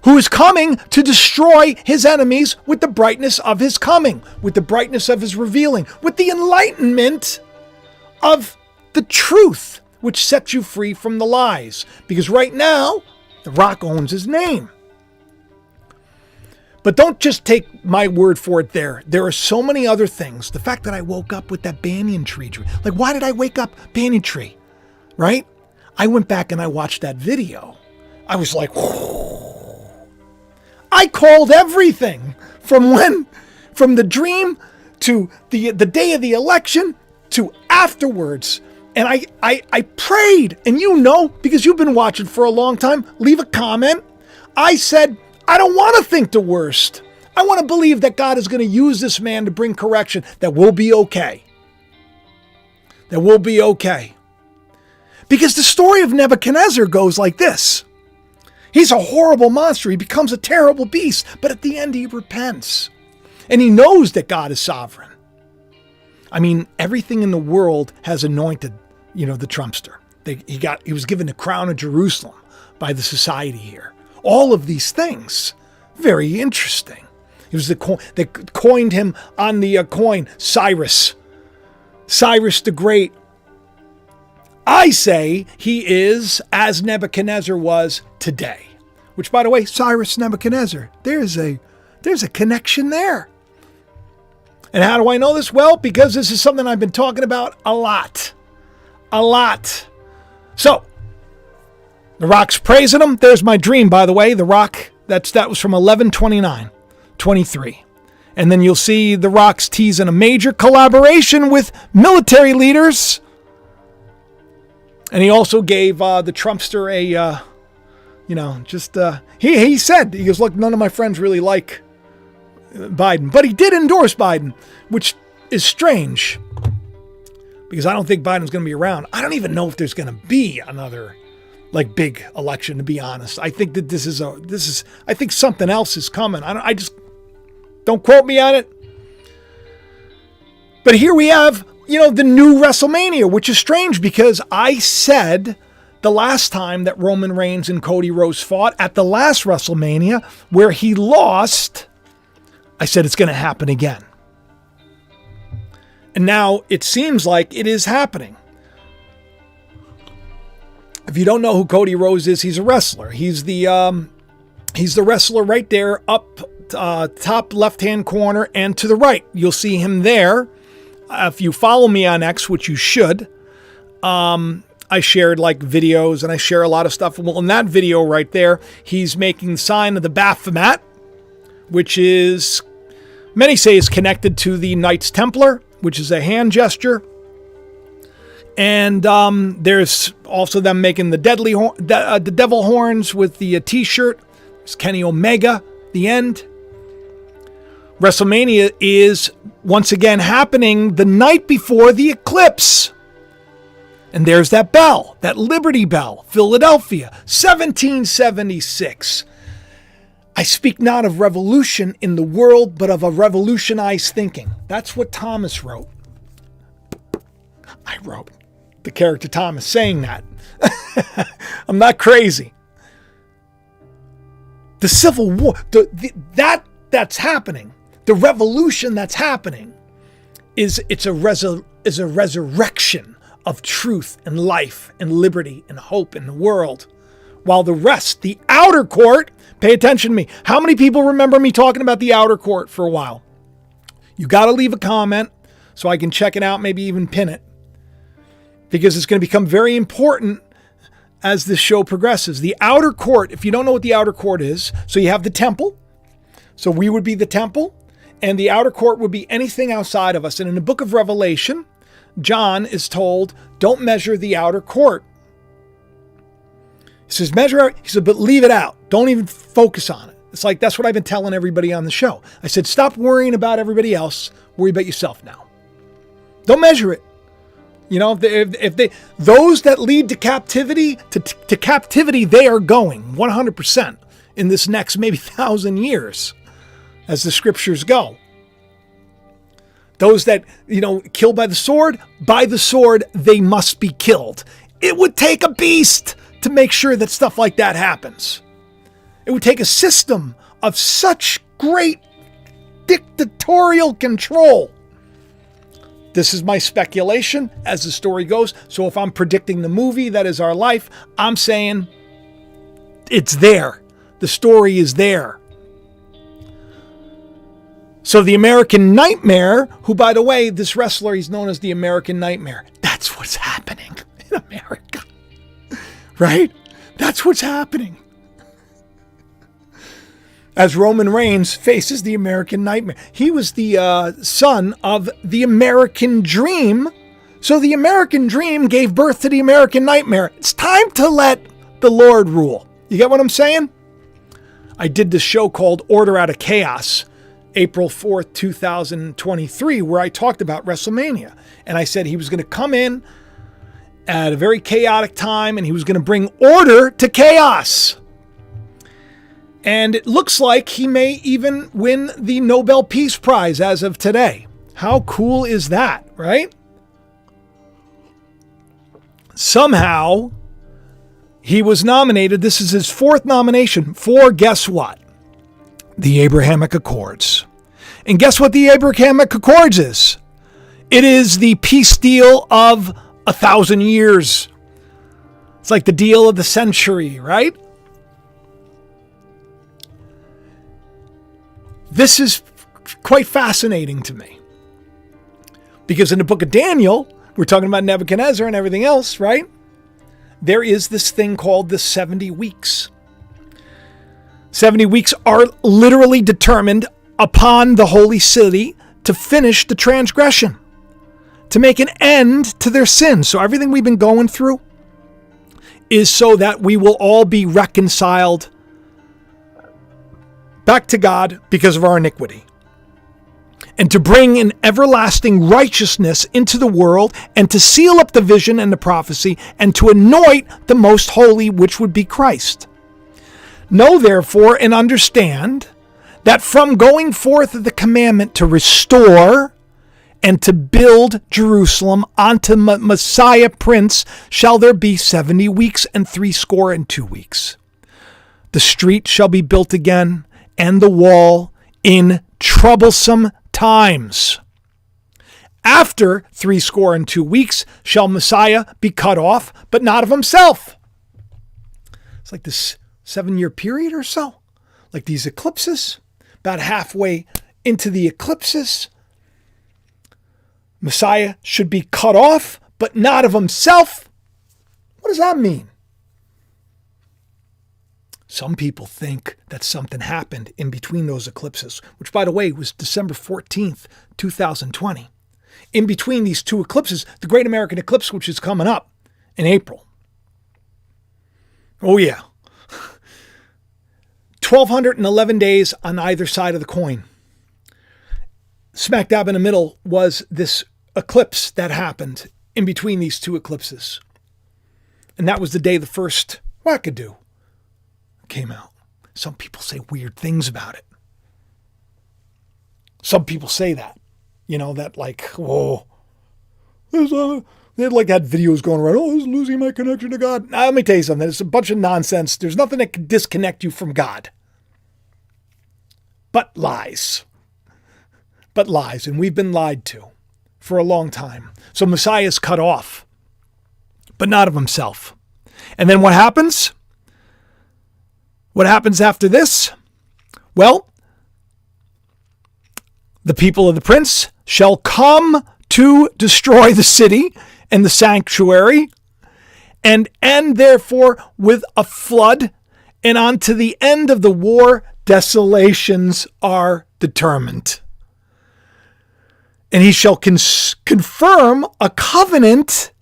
who is coming to destroy his enemies with the brightness of his coming, with the brightness of his revealing, with the enlightenment of the truth, which sets you free from the lies. Because right now, The Rock owns his name. But don't just take my word for it there. There are so many other things. The fact that I woke up with that banyan tree. Like, why did I wake up banyan tree? Right? I went back and I watched that video. I was like, whoa. I called everything from the dream to the day of the election to afterwards. And I prayed, and because you've been watching for a long time, leave a comment. I said, I don't want to think the worst. I want to believe that God is going to use this man to bring correction, that we'll be okay. That we'll be okay. Because the story of Nebuchadnezzar goes like this. He's a horrible monster. He becomes a terrible beast, but at the end he repents. And he knows that God is sovereign. I mean, everything in the world has anointed, the Trumpster. He was given the crown of Jerusalem by the society here. All of these things, very interesting. It was they coined him on the coin, Cyrus the Great. I say he is as Nebuchadnezzar was today. Which, by the way, Cyrus Nebuchadnezzar, there's a connection there. And how do I know this? Well, because this is something I've been talking about a lot. So, The Rock's praising him. There's my dream, by the way. The Rock, that was from 11/29/23. And then you'll see The Rock's teasing a major collaboration with military leaders. And he also gave the Trumpster he said, he goes, look, none of my friends really like Biden. But he did endorse Biden, which is strange. Because I don't think Biden's going to be around. I don't even know if there's going to be another big election, to be honest. I think that I think something else is coming. I just don't quote me on it. But here we have, the new WrestleMania, which is strange because I said the last time that Roman Reigns and Cody Rhodes fought at the last WrestleMania where he lost, I said it's going to happen again. And now it seems like it is happening. If you don't know who Cody Rhodes is, he's a wrestler. He's the wrestler right there up top left-hand corner and to the right. You'll see him there. If you follow me on X, which you should, I shared videos and I share a lot of stuff. Well, in that video right there, he's making the sign of the Baphomet, which is, many say is connected to the Knights Templar, which is a hand gesture. And there's also them making the the devil horns with the T-shirt. It's Kenny Omega, the end. WrestleMania is once again happening the night before the eclipse. And there's that bell, that Liberty Bell, Philadelphia, 1776. I speak not of revolution in the world, but of a revolutionized thinking. That's what Thomas wrote. I wrote the character Thomas saying that. I'm not crazy. The Civil War, that's happening. The revolution that's happening is a resurrection of truth and life and liberty and hope in the world. While the rest, the outer court, pay attention to me. How many people remember me talking about the outer court for a while? You got to leave a comment so I can check it out, maybe even pin it, because it's going to become very important as this show progresses. The outer court, if you don't know what the outer court is, so you have the temple. So we would be the temple, and the outer court would be anything outside of us. And in the book of Revelation, John is told, don't measure the outer court. He says, measure it. He said, but leave it out. Don't even focus on it. It's like, that's what I've been telling everybody on the show. I said, stop worrying about everybody else. Worry about yourself now. Don't measure it. You know, if they those that lead to captivity, to captivity, they are going 100% in this next maybe 1,000 years, as the scriptures go. Those that, killed by the sword, they must be killed. It would take a beast to make sure that stuff like that happens. It would take a system of such great dictatorial control. This is my speculation as the story goes. So if I'm predicting the movie that is our life, I'm saying it's there. The story is there. So the American Nightmare, who, by the way, this wrestler, he's known as the American Nightmare. That's what's happening in America. Right? That's what's happening. As Roman Reigns faces the American Nightmare. He was the son of the American Dream. So the American Dream gave birth to the American Nightmare. It's time to let the Lord rule. You get what I'm saying? I did this show called Order Out of Chaos, April 4th, 2023, where I talked about WrestleMania. And I said he was going to come in at a very chaotic time and he was going to bring order to chaos. And it looks like he may even win the Nobel Peace Prize as of today. How cool is that, right? Somehow, he was nominated. This is his fourth nomination for, guess what? The Abrahamic Accords. And guess what the Abrahamic Accords is? It is the peace deal of 1,000 years. It's like the deal of the century, right? This is quite fascinating to me. Because in the book of Daniel, we're talking about Nebuchadnezzar and everything else, right? There is this thing called the 70 weeks. 70 weeks are literally determined upon the holy city to finish the transgression, to make an end to their sins. So everything we've been going through is so that we will all be reconciled back to God because of our iniquity, and to bring an everlasting righteousness into the world, and to seal up the vision and the prophecy, and to anoint the most holy, which would be Christ. Know therefore and understand that from going forth of the commandment to restore and to build Jerusalem unto Messiah Prince shall there be 70 weeks and 62 weeks. The street shall be built again, and the wall in troublesome times. After 62 weeks shall Messiah be cut off, but not of himself. It's like this 7-year period or so, like these eclipses. About halfway into the eclipses, Messiah should be cut off, but not of himself. What does that mean? Some people think that something happened in between those eclipses, which, by the way, was December 14th, 2020. In between these two eclipses, the Great American Eclipse, which is coming up in April. Oh, yeah. 1,211 days on either side of the coin. Smack dab in the middle was this eclipse that happened in between these two eclipses. And that was the day the first wackadoo came out. Some people say weird things about it. Some people say that, that like, whoa, they had videos going around, I was losing my connection to God. Now, let me tell you something. It's a bunch of nonsense. There's nothing that can disconnect you from God. But lies. And we've been lied to for a long time. So Messiah is cut off, but not of himself. And then what happens? What happens after this? Well, The people of the prince shall come to destroy the city and the sanctuary, and end therefore with a flood, and unto the end of the war desolations are determined. And he shall confirm a covenant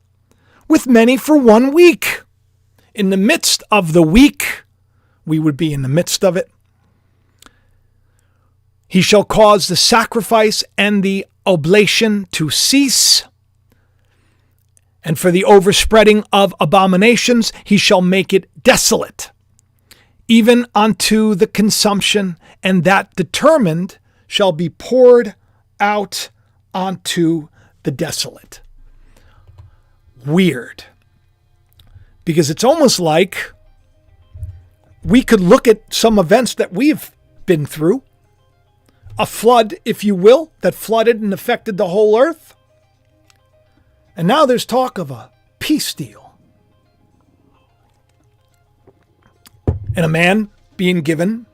with many for 1 week. In the midst of the week, we would be in the midst of it. He shall cause the sacrifice and the oblation to cease. And for the overspreading of abominations, he shall make it desolate, even unto the consumption, and that determined shall be poured out onto the desolate. Weird. Because it's almost like we could look at some events that we've been through, a flood, if you will, that flooded and affected the whole earth. And now there's talk of a peace deal. And a man being given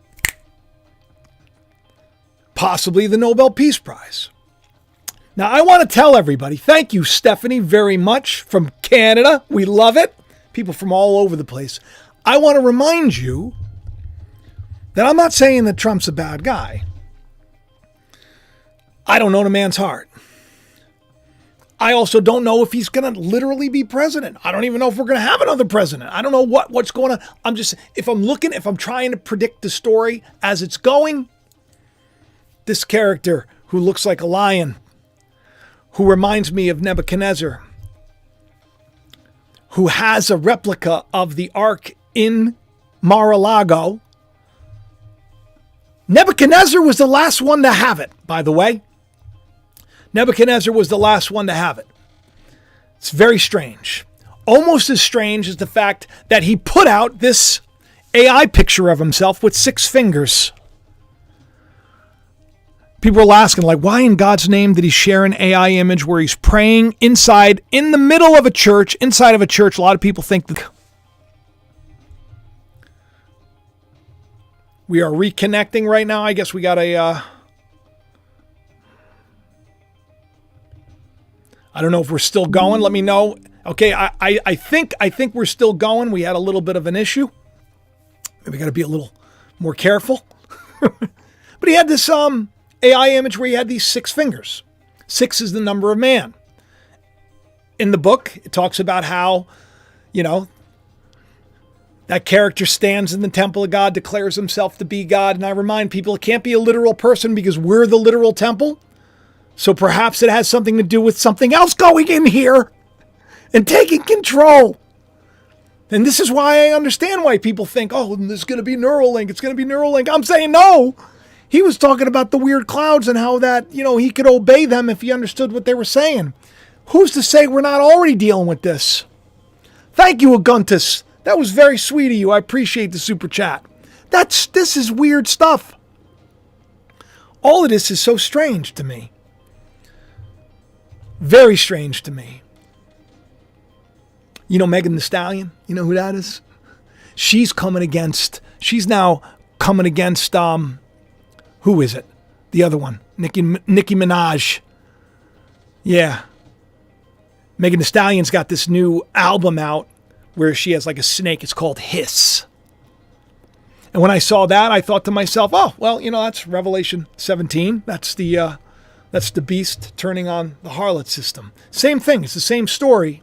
possibly the Nobel Peace Prize. Now, I want to tell everybody, thank you, Stephanie, very much from Canada. We love it. People from all over the place. I want to remind you that I'm not saying that Trump's a bad guy. I don't know the man's heart. I also don't know if he's going to literally be president. I don't even know if we're going to have another president. I don't know what's going on. If I'm trying to predict the story as it's going, this character who looks like a lion, who reminds me of Nebuchadnezzar, who has a replica of the Ark in Mar-a-Lago. Nebuchadnezzar was the last one to have it, by the way. Nebuchadnezzar was the last one to have it. It's very strange. Almost as strange as the fact that he put out this AI picture of himself with 6 fingers. People are asking, like, why in God's name did he share an AI image where he's praying in the middle of a church, inside of a church? A lot of people think that we are reconnecting right now. I guess we got I don't know if we're still going. Let me know. Okay, I think we're still going. We had a little bit of an issue. Maybe we got to be a little more careful. But he had this AI image where he had these 6 fingers. 6 is the number of man. In the book, it talks about how, that character stands in the temple of God, declares himself to be God. And I remind people, it can't be a literal person because we're the literal temple. So perhaps it has something to do with something else going in here and taking control. And this is why I understand why people think, oh, this is going to be Neuralink. It's going to be Neuralink. I'm saying no. He was talking about the weird clouds and how that, he could obey them if he understood what they were saying. Who's to say we're not already dealing with this? Thank you, Aguntus. That was very sweet of you. I appreciate the super chat. This is weird stuff. All of this is so strange to me. Very strange to me. Megan Thee Stallion? You know who that is? She's now coming against, who is it? The other one. Nicki Minaj. Yeah. Megan Thee Stallion's got this new album out where she has like a snake. It's called Hiss. And when I saw that, I thought to myself, oh, well, that's Revelation 17. That's the beast turning on the harlot system. Same thing. It's the same story.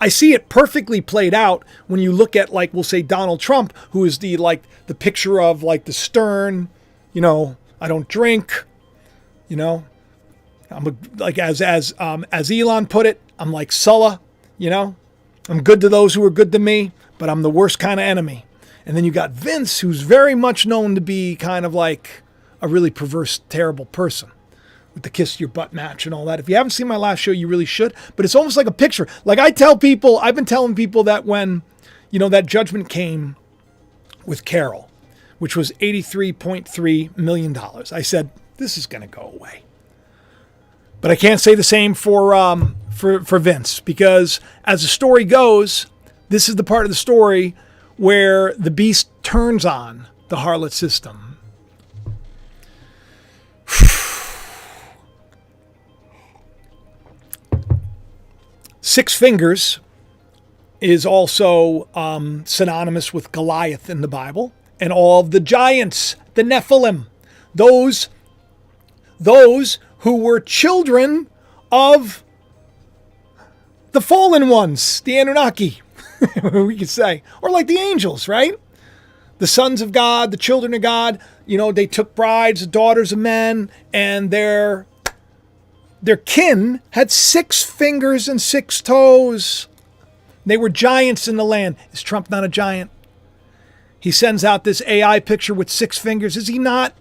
I see it perfectly played out when you look at, like, we'll say Donald Trump, who is the picture of like the stern, I don't drink, I'm like, as Elon put it, I'm like Sulla, I'm good to those who are good to me, but I'm the worst kind of enemy. And then you got Vince, who's very much known to be kind of like a really perverse, terrible person with the kiss your butt match and all that. If you haven't seen my last show, you really should. But it's almost like a picture. Like I've been telling people that when, that judgment came with Carol, which was $83.3 million, I said, this is going to go away. But I can't say the same for Vince, because as the story goes, this is the part of the story where the beast turns on the harlot system. 6 fingers is also synonymous with Goliath in the Bible, and all of the giants, the Nephilim, those who were children of the fallen ones, the Anunnaki, we could say, or like the angels, right? The sons of God, the children of God, they took brides, daughters of men, and their kin had 6 fingers and 6 toes. They were giants in the land. Is Trump not a giant? He sends out this AI picture with 6 fingers. Is he not?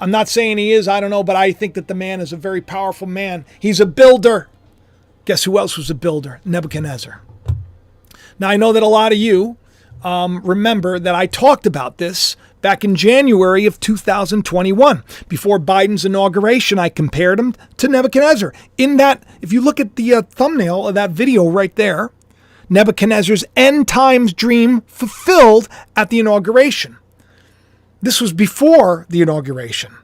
I'm not saying he is. I don't know, but I think that the man is a very powerful man. He's a builder. Guess who else was a builder? Nebuchadnezzar. Now, I know that a lot of you remember that I talked about this back in January of 2021. Before Biden's inauguration, I compared him to Nebuchadnezzar. In that, if you look at the thumbnail of that video right there, Nebuchadnezzar's end times dream fulfilled at the inauguration. This was before the inauguration.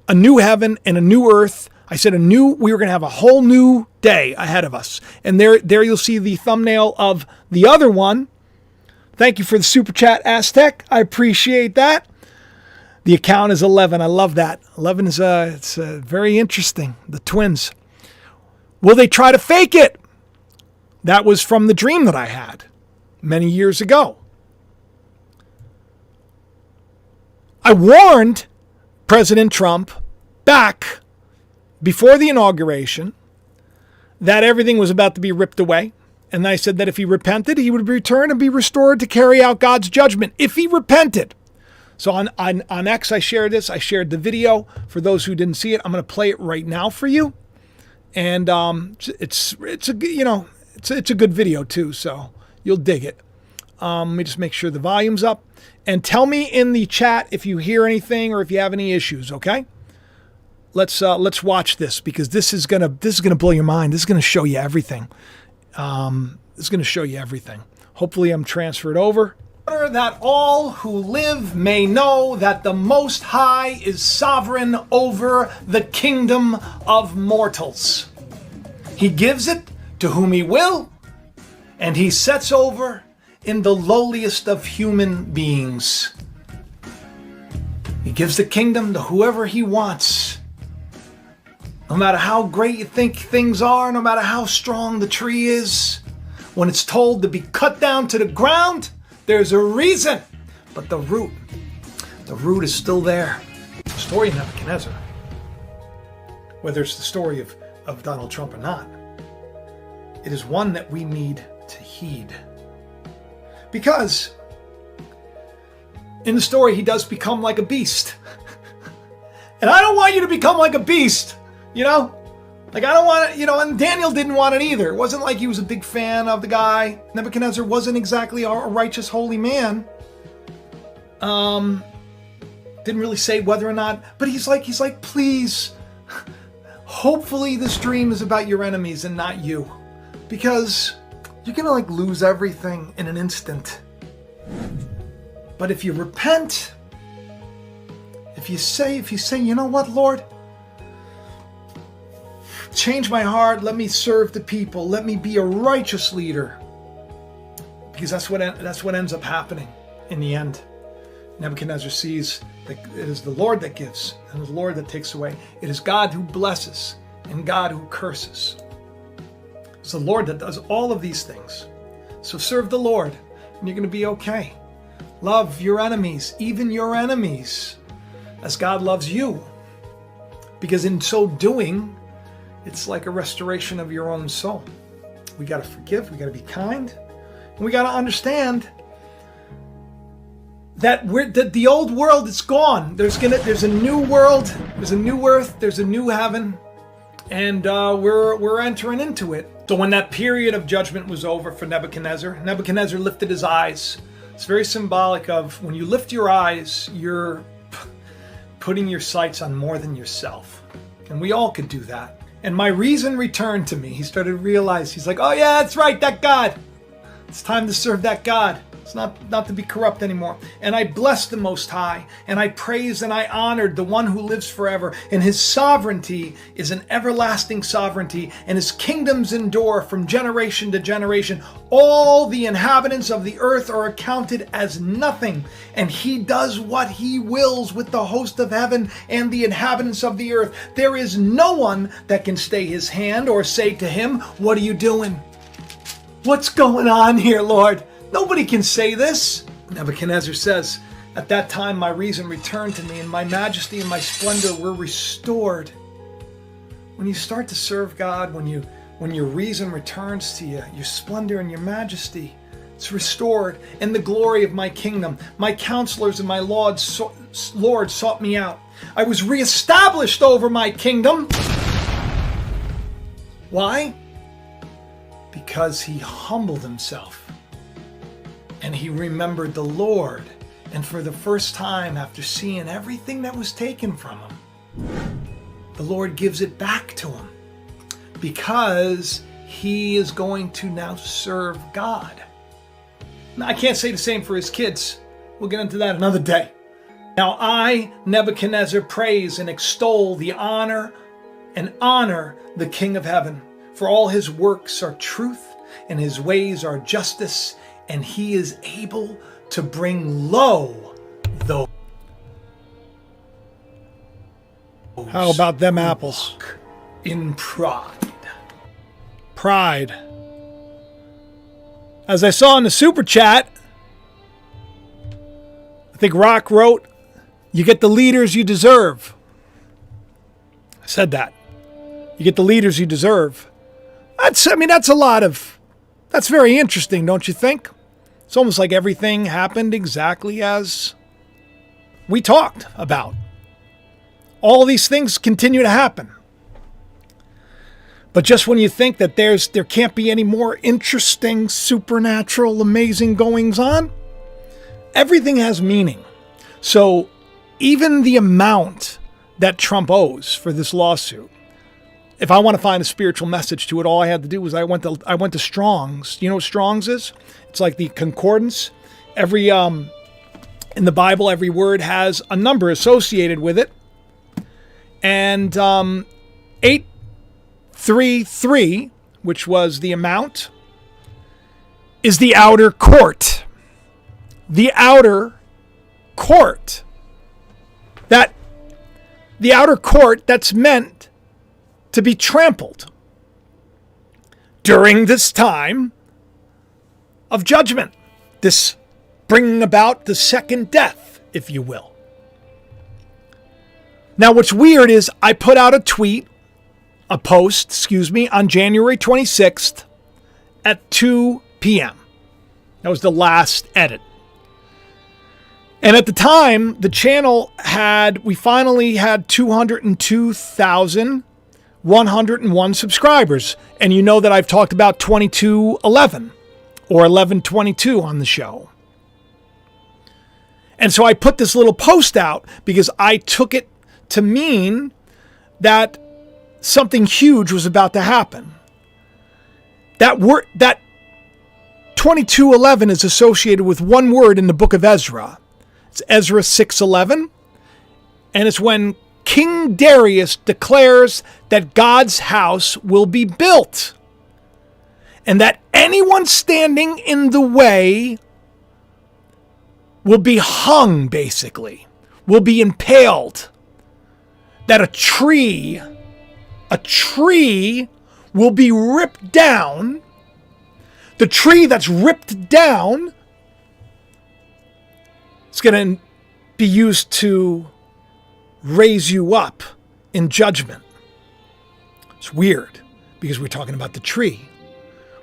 A new heaven and a new earth. I said we were going to have a whole new day ahead of us. And there you'll see the thumbnail of the other one. Thank you for the super chat, Aztec. I appreciate that. The account is 11. I love that. 11 is it's very interesting. The twins. Will they try to fake it? That was from the dream that I had many years ago. I warned President Trump back before the inauguration that everything was about to be ripped away. And I said that if he repented, he would return and be restored to carry out God's judgment. If he repented. So on X, I shared this. I shared the video. For those who didn't see it, I'm going to play it right now for you. And it's a good video too, so you'll dig it. Let me just make sure the volume's up. And tell me in the chat if you hear anything or if you have any issues, okay? Let's watch this, because this is gonna blow your mind. This is gonna show you everything. It's gonna show you everything. Hopefully I'm transferred over. That all who live may know that the Most High is sovereign over the kingdom of mortals. He gives it to whom he will, and he sets over in the lowliest of human beings. He gives the kingdom to whoever he wants. No matter how great you think things are, no matter how strong the tree is, when it's told to be cut down to the ground, there's a reason. But the root is still there. The story of Nebuchadnezzar, whether it's the story of Donald Trump or not, it is one that we need to heed. Because in the story, he does become like a beast. And I don't want you to become like a beast, Like, I don't want it, and Daniel didn't want it either. It wasn't like he was a big fan of the guy. Nebuchadnezzar wasn't exactly a righteous, holy man. Didn't really say whether or not, but he's like, please, hopefully this dream is about your enemies and not you. Because you're going to lose everything in an instant. But if you repent, if you say, you know what, Lord? Change my heart. Let me serve the people. Let me be a righteous leader. Because that's what ends up happening in the end. Nebuchadnezzar sees that it is the Lord that gives and the Lord that takes away. It is God who blesses and God who curses. It's the Lord that does all of these things. So serve the Lord and you're going to be okay. Love your enemies, even your enemies, as God loves you. Because in so doing, it's like a restoration of your own soul. We got to forgive. We got to be kind. And we got to understand that the old world is gone. There's a new world. There's a new earth. There's a new heaven. And we're entering into it. So when that period of judgment was over for Nebuchadnezzar lifted his eyes. It's very symbolic of when you lift your eyes, you're putting your sights on more than yourself. And we all could do that. And my reason returned to me. He started to realize, he's like, oh yeah, that's right, that God. It's time to serve that God. It's not to be corrupt anymore. And I blessed the Most High, and I praised and I honored the one who lives forever. And his sovereignty is an everlasting sovereignty, and his kingdoms endure from generation to generation. All the inhabitants of the earth are accounted as nothing, and he does what he wills with the host of heaven and the inhabitants of the earth. There is no one that can stay his hand or say to him, "What are you doing? What's going on here, Lord?" Nobody can say this. Nebuchadnezzar says, "At that time my reason returned to me, and my majesty and my splendor were restored." When you start to serve God, when your reason returns to you, your splendor and your majesty, it's restored. And the glory of my kingdom, my counselors and my Lord sought me out. I was reestablished over my kingdom. Why? Because he humbled himself. And he remembered the Lord. And for the first time, after seeing everything that was taken from him, the Lord gives it back to him. Because he is going to now serve God. Now, I can't say the same for his kids. We'll get into that another day. Now I, Nebuchadnezzar, praise and extol the honor the King of heaven. For all his works are truth, and his ways are justice, and he is able to bring low those. How about them apples? In pride. Pride. As I saw in the super chat, I think Rock wrote, "You get the leaders you deserve." I said that. You get the leaders you deserve. That's very interesting, don't you think? It's almost like everything happened exactly as we talked about. All these things continue to happen. But just when you think that there can't be any more interesting, supernatural, amazing goings on, everything has meaning. So even the amount that Trump owes for this lawsuit, if I want to find a spiritual message to it, all I had to do was I went to Strong's. You know what Strong's is? It's like the concordance. Every in the Bible, every word has a number associated with it. And 833, which was the amount, is the outer court. The outer court. The outer court that's meant to be trampled during this time of judgment, this bringing about the second death, if you will. Now, what's weird is I put out a post, on January 26th at 2 p.m. That was the last edit. And at the time, the channel we finally had 202,101 subscribers. And you know that I've talked about 2211 or 1122 on the show. And so I put this little post out because I took it to mean that something huge was about to happen. That 2211 is associated with one word in the book of Ezra. It's Ezra 6:11, and it's when King Darius declares that God's house will be built, and that anyone standing in the way will be hung, basically, will be impaled, that a tree will be ripped down. The tree that's ripped down is going to be used to raise you up in judgment. It's weird because we're talking about the tree.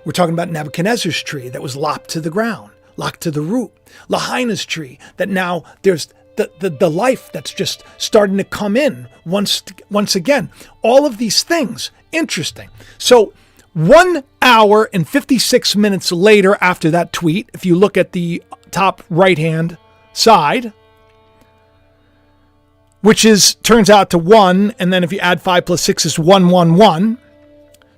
We're talking about Nebuchadnezzar's tree that was lopped to the ground, locked to the root. Lahaina's tree that now there's the life that's just starting to come in once again. All of these things, interesting. So 1 hour and 56 minutes later after that tweet, if you look at the top right-hand side, which turns out to 1, and then if you add 5 plus 6 is 111,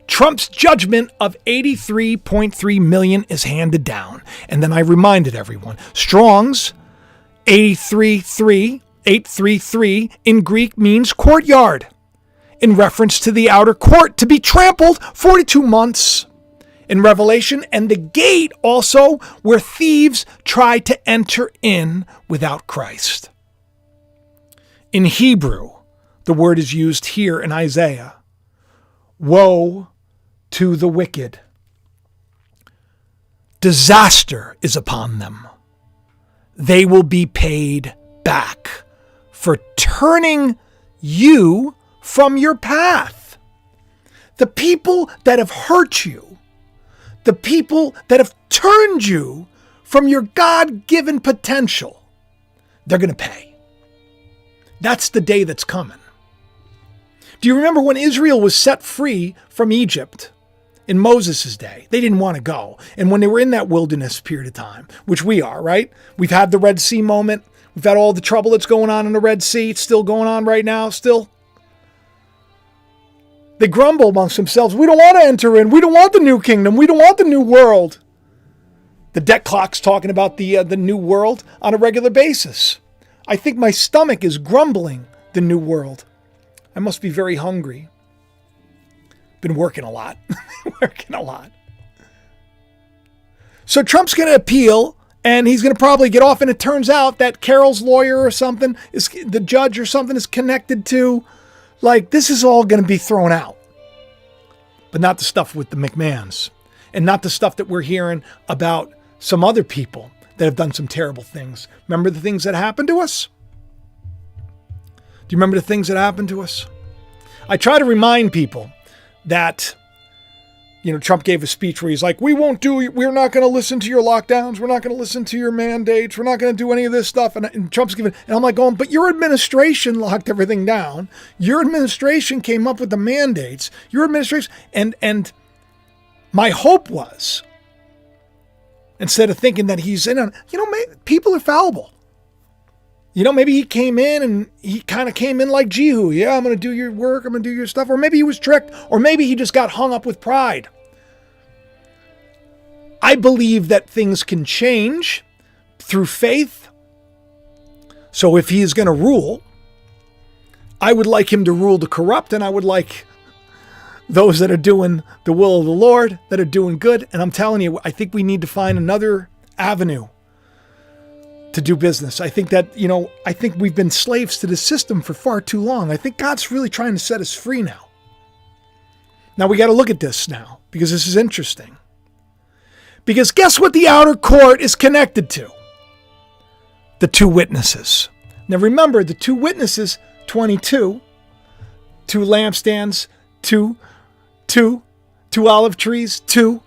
Trump's judgment of 83.3 million is handed down. And then I reminded everyone, Strong's 833 in Greek means courtyard, in reference to the outer court to be trampled 42 months. In Revelation, and the gate also where thieves try to enter in without Christ. In Hebrew, the word is used here in Isaiah. Woe to the wicked. Disaster is upon them. They will be paid back for turning you from your path. The people that have hurt you, the people that have turned you from your God-given potential, they're going to pay. That's the day that's coming. Do you remember when Israel was set free from Egypt in Moses' day? They didn't want to go. And when they were in that wilderness period of time, which we are, right? We've had the Red Sea moment. We've had all the trouble that's going on in the Red Sea. It's still going on right now, still. They grumble amongst themselves. We don't want to enter in. We don't want the new kingdom. We don't want the new world. The debt clock's talking about the new world on a regular basis. I think my stomach is grumbling the new world. I must be very hungry. Been working a lot. So Trump's going to appeal, and he's going to probably get off, and it turns out that Carol's lawyer or something, is the judge or something, is connected to, like, this is all going to be thrown out. But not the stuff with the McMahons, and not the stuff that we're hearing about some other people that have done some terrible things. Remember the things that happened to us? Do you remember the things that happened to us? I try to remind people that, Trump gave a speech where he's like, we're not going to listen to your lockdowns. We're not going to listen to your mandates. We're not going to do any of this stuff. And Trump's giving, and I'm like going, but your administration locked everything down. Your administration came up with the mandates. Your administration, and my hope was, instead of thinking that he's in on, people are fallible. Maybe he came in and he kind of came in like Jehu. Yeah, I'm going to do your work. I'm going to do your stuff. Or maybe he was tricked. Or maybe he just got hung up with pride. I believe that things can change through faith. So if he is going to rule, I would like him to rule the corrupt, and I would like those that are doing the will of the Lord, that are doing good. And I'm telling you, I think we need to find another avenue to do business. I think that, I think we've been slaves to the system for far too long. I think God's really trying to set us free now. Now we got to look at this now, because this is interesting. Because guess what the outer court is connected to? The two witnesses. Now remember, the two witnesses, 22, two lampstands, two olive trees, two.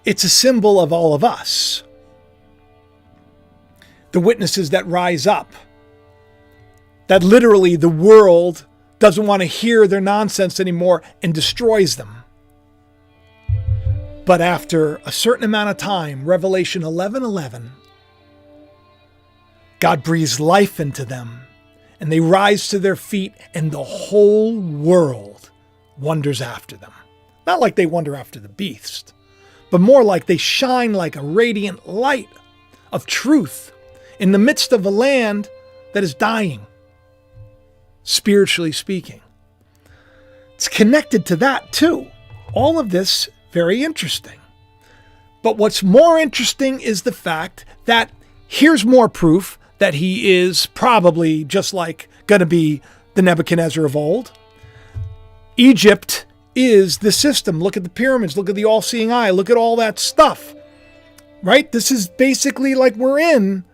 It's a symbol of all of us. The witnesses that rise up. That literally the world doesn't want to hear their nonsense anymore and destroys them. But after a certain amount of time, Revelation 11:11, God breathes life into them, and they rise to their feet, and the whole world wonders after them. Not like they wonder after the beast, but more like they shine like a radiant light of truth in the midst of a land that is dying, spiritually speaking. It's connected to that too. All of this, very interesting. But what's more interesting is the fact that here's more proof that he is probably just like going to be the Nebuchadnezzar of old. Egypt is the system. Look at the pyramids. Look at the all-seeing eye. Look at all that stuff. Right? This is basically like we're in.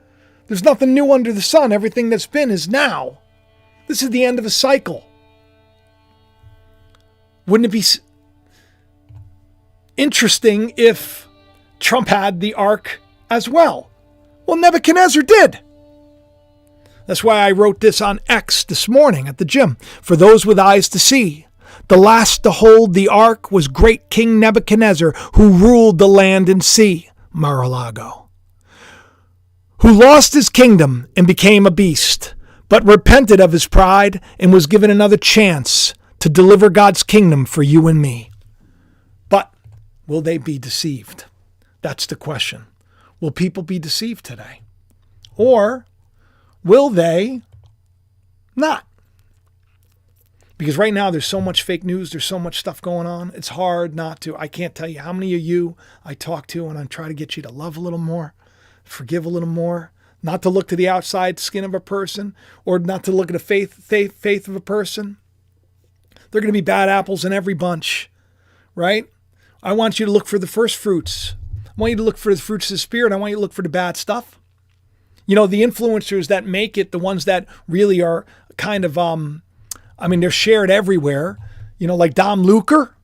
There's nothing new under the sun. Everything that's been is now. This is the end of a cycle. Wouldn't it be interesting if Trump had the ark as well? Well, Nebuchadnezzar did. That's why I wrote this on X this morning at the gym. For those with eyes to see, the last to hold the ark was great King Nebuchadnezzar, who ruled the land and sea, Mar-a-Lago, who lost his kingdom and became a beast, but repented of his pride and was given another chance to deliver God's kingdom for you and me. But will they be deceived? That's the question. Will people be deceived today? Or will they not? Because right now there's so much fake news, there's so much stuff going on. It's hard not to. I can't tell you how many of you I talk to and I try to get you to love a little more, forgive a little more, not to look to the outside skin of a person or not to look at the faith of a person. There are going to be bad apples in every bunch, right? I want you to look for the first fruits. I want you to look for the fruits of the Spirit. I want you to look for the bad stuff. You know, the influencers that make it, the ones that really are kind of, they're shared everywhere, you know, like Dom Luker,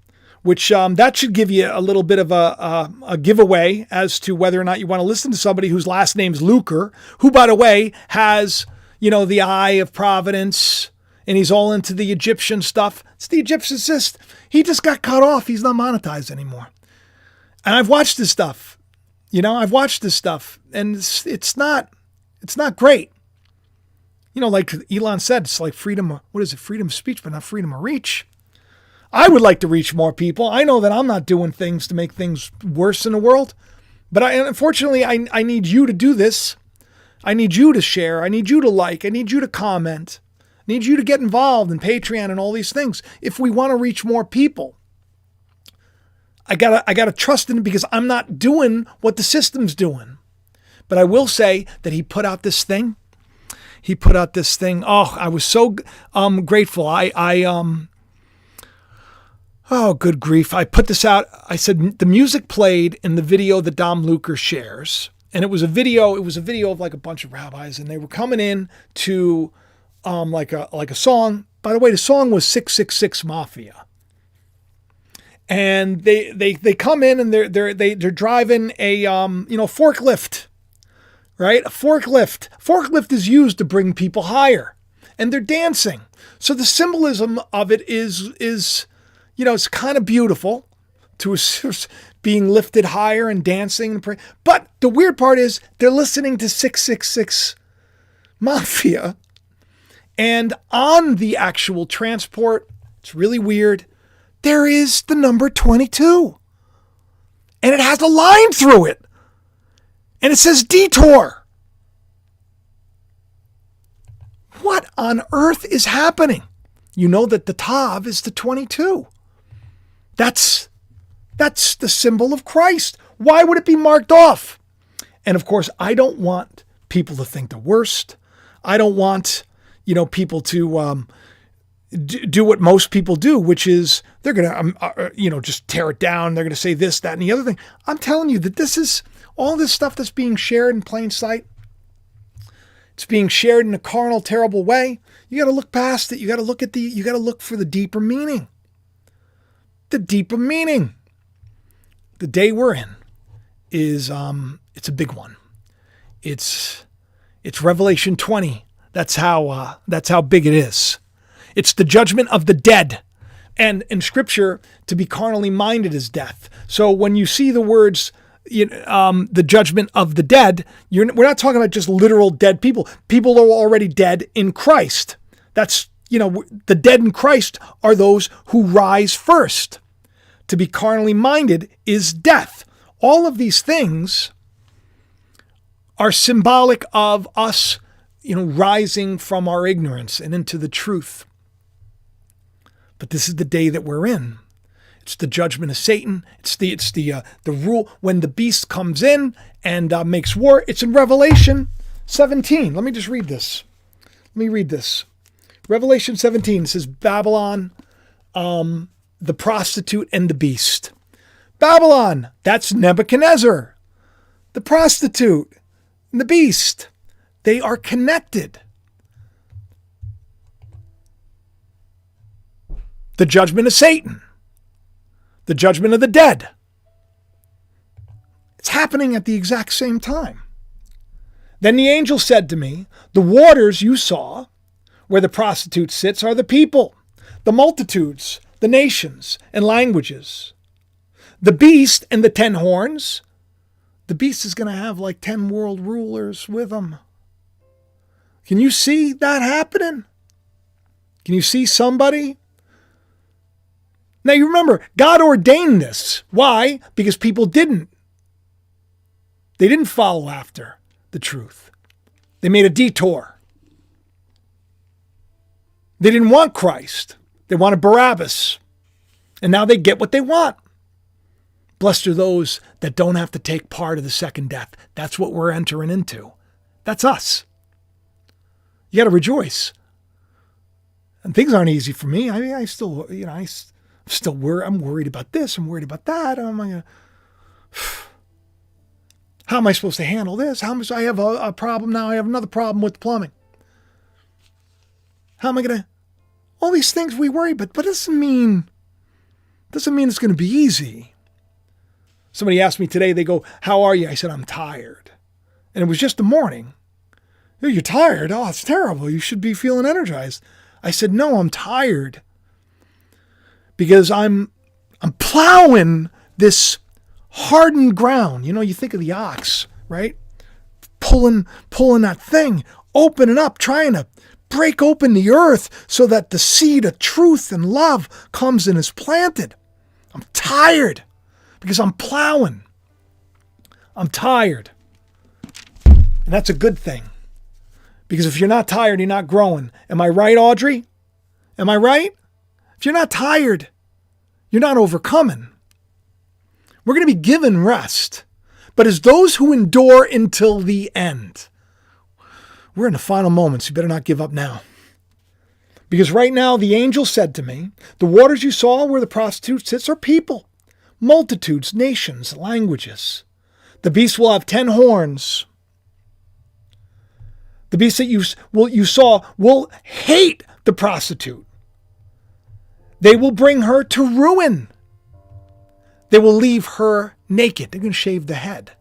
which that should give you a little bit of a giveaway as to whether or not you want to listen to somebody whose last name's Luker, who, by the way, has, you know, the eye of providence, and he's all into the Egyptian stuff. It's the Egypticist. He just got cut off. He's not monetized anymore. And I've watched this stuff. You know, I've watched this stuff, and it's not great. You know, like Elon said, it's like freedom. What is it? Freedom of speech, but not freedom of reach. I would like to reach more people. I know that I'm not doing things to make things worse in the world, but unfortunately, I need you to do this. I need you to share. I need you to like. I need you to comment. I need you to get involved in Patreon and all these things if we want to reach more people. I gotta trust in it because I'm not doing what the system's doing. But I will say that he put out this thing. Oh, I was so grateful. Oh, good grief. I put this out. I said the music played in the video that Dom Luker shares. And it was a video of like a bunch of rabbis, and they were coming in to like a song. By the way, the song was 666 Mafia. And they come in and they're driving a forklift. Right? A forklift. Forklift is used to bring people higher, and they're dancing. So the symbolism of it is it's kind of beautiful to being lifted higher and dancing and praying. But the weird part is they're listening to 666 Mafia, and on the actual transport, it's really weird, there is the number 22, and it has a line through it. And it says detour. What on earth is happening? You know that the Tav is the 22. That's the symbol of Christ. Why would it be marked off? And of course, I don't want people to think the worst. I don't want, people to do what most people do, which is they're going to, just tear it down. They're going to say this, that, and the other thing. I'm telling you that this is all this stuff that's being shared in plain sight. It's being shared in a carnal, terrible way. You got to look past it. You got to look for the deeper meaning. The deeper meaning. The day we're in is, it's a big one. It's Revelation 20. That's how big it is. It's the judgment of the dead. And in scripture, to be carnally minded is death. So when you see the words, the judgment of the dead, we're not talking about just literal dead people. People are already dead in Christ. That's, the dead in Christ are those who rise first. To be carnally minded is death. All of these things are symbolic of us, rising from our ignorance and into the truth. But this is the day that we're in. It's the judgment of Satan. It's the rule when the beast comes in and makes war. It's in Revelation 17. Let me just read this. Revelation 17 says Babylon, the prostitute and the beast. Babylon, that's Nebuchadnezzar. The prostitute and the beast. They are connected. The judgment of Satan. The judgment of the dead. It's happening at the exact same time. Then the angel said to me, the waters you saw, where the prostitute sits, are the people, the multitudes, the nations and languages. The beast and the 10 horns. The beast is going to have like 10 world rulers with him. Can you see that happening? Can you see somebody Now you remember, God ordained this. Why? Because people didn't. They didn't follow after the truth. They made a detour. They didn't want Christ. They wanted Barabbas. And now they get what they want. Blessed are those that don't have to take part of the second death. That's what we're entering into. That's us. You got to rejoice. And things aren't easy for me. I mean, I'm worried about this. I'm worried about that. How am I supposed to handle this? I have a problem now. I have another problem with plumbing. How am I going to... All these things we worry about, but it doesn't mean it's going to be easy. Somebody asked me today, they go, how are you? I said, I'm tired. And it was just the morning. You're tired? Oh, it's terrible. You should be feeling energized. I said, no, I'm tired. Because I'm plowing this hardened ground. You know, you think of the ox, right? Pulling that thing, opening up, trying to break open the earth so that the seed of truth and love comes and is planted. I'm tired because I'm plowing. I'm tired. And that's a good thing. Because if you're not tired, you're not growing. Am I right, Audrey? Am I right? If you're not tired, you're not overcoming. We're going to be given rest. But as those who endure until the end, we're in the final moments. You better not give up now. Because right now, the angel said to me, the waters you saw where the prostitute sits are people, multitudes, nations, languages. The beast will have 10 horns. The beast that you saw will hate the prostitute. They will bring her to ruin. They will leave her naked. They're going to shave the head.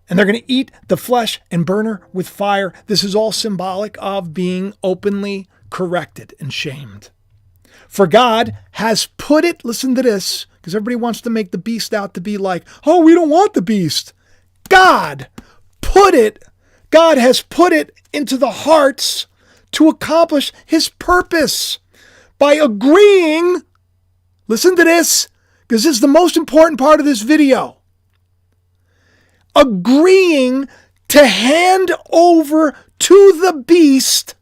And they're going to eat the flesh and burn her with fire. This is all symbolic of being openly corrected and shamed. For God has put it, listen to this, because everybody wants to make the beast out to be like, oh, we don't want the beast. God has put it into the hearts to accomplish his purpose by agreeing, listen to this, because this is the most important part of this video, agreeing to hand over to the beast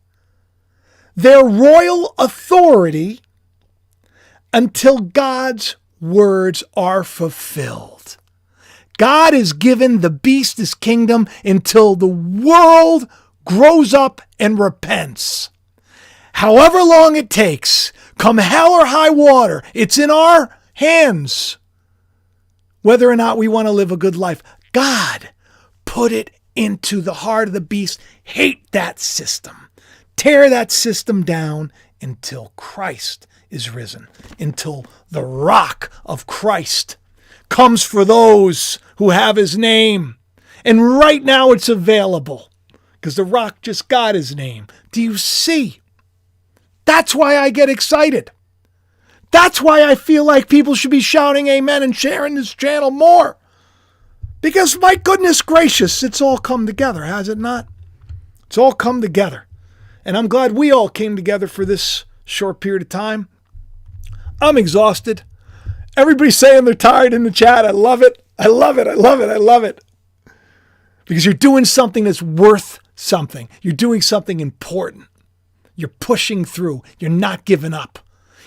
their royal authority until God's words are fulfilled. God has given the beast his kingdom until the world grows up and repents. However long it takes, come hell or high water, it's in our hands whether or not we want to live a good life. God put it into the heart of the beast. Hate that system. Tear that system down until Christ is risen, until the rock of Christ comes for those who have his name. And right now it's available because the rock just got his name. Do you see? That's why I get excited. That's why I feel like people should be shouting amen and sharing this channel more. Because my goodness gracious, it's all come together, has it not? It's all come together. And I'm glad we all came together for this short period of time. I'm exhausted. Everybody's saying they're tired in the chat. I love it. I love it. I love it. I love it. Because you're doing something that's worth something. You're doing something important. You're pushing through. You're not giving up.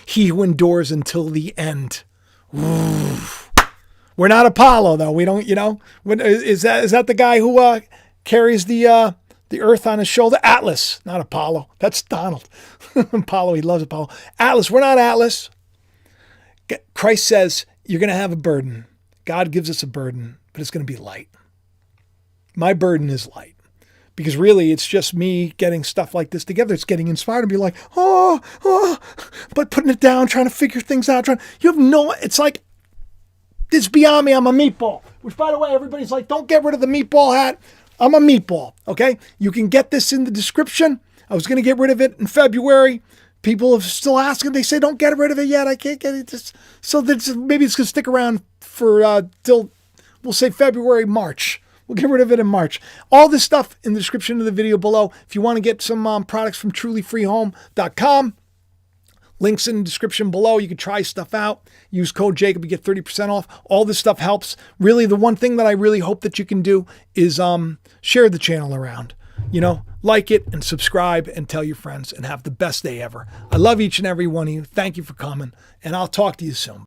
He who endures until the end. Ooh. We're not Apollo, though. We don't, is that the guy who carries the earth on his shoulder? Atlas, not Apollo. That's Donald. Apollo, he loves Apollo. Atlas, we're not Atlas. Christ says you're going to have a burden. God gives us a burden, but it's going to be light. My burden is light because really it's just me getting stuff like this together. It's getting inspired and be like, but putting it down, trying to figure things out. It's like, it's beyond me. I'm a meatball, which by the way, everybody's like, don't get rid of the meatball hat. I'm a meatball. Okay. You can get this in the description. I was going to get rid of it in February. People are still asking. They say, don't get rid of it yet. I can't get it. So maybe it's going to stick around for till, we'll say February, March. We'll get rid of it in March. All this stuff in the description of the video below. If you want to get some products from trulyfreehome.com, Links in the description below. You can try stuff out. Use code Jacob, you get 30% off. All this stuff helps. Really, the one thing that I really hope that you can do is share the channel around. Like it and subscribe and tell your friends, and have the best day ever. I love each and every one of you. Thank you for coming, and I'll talk to you soon.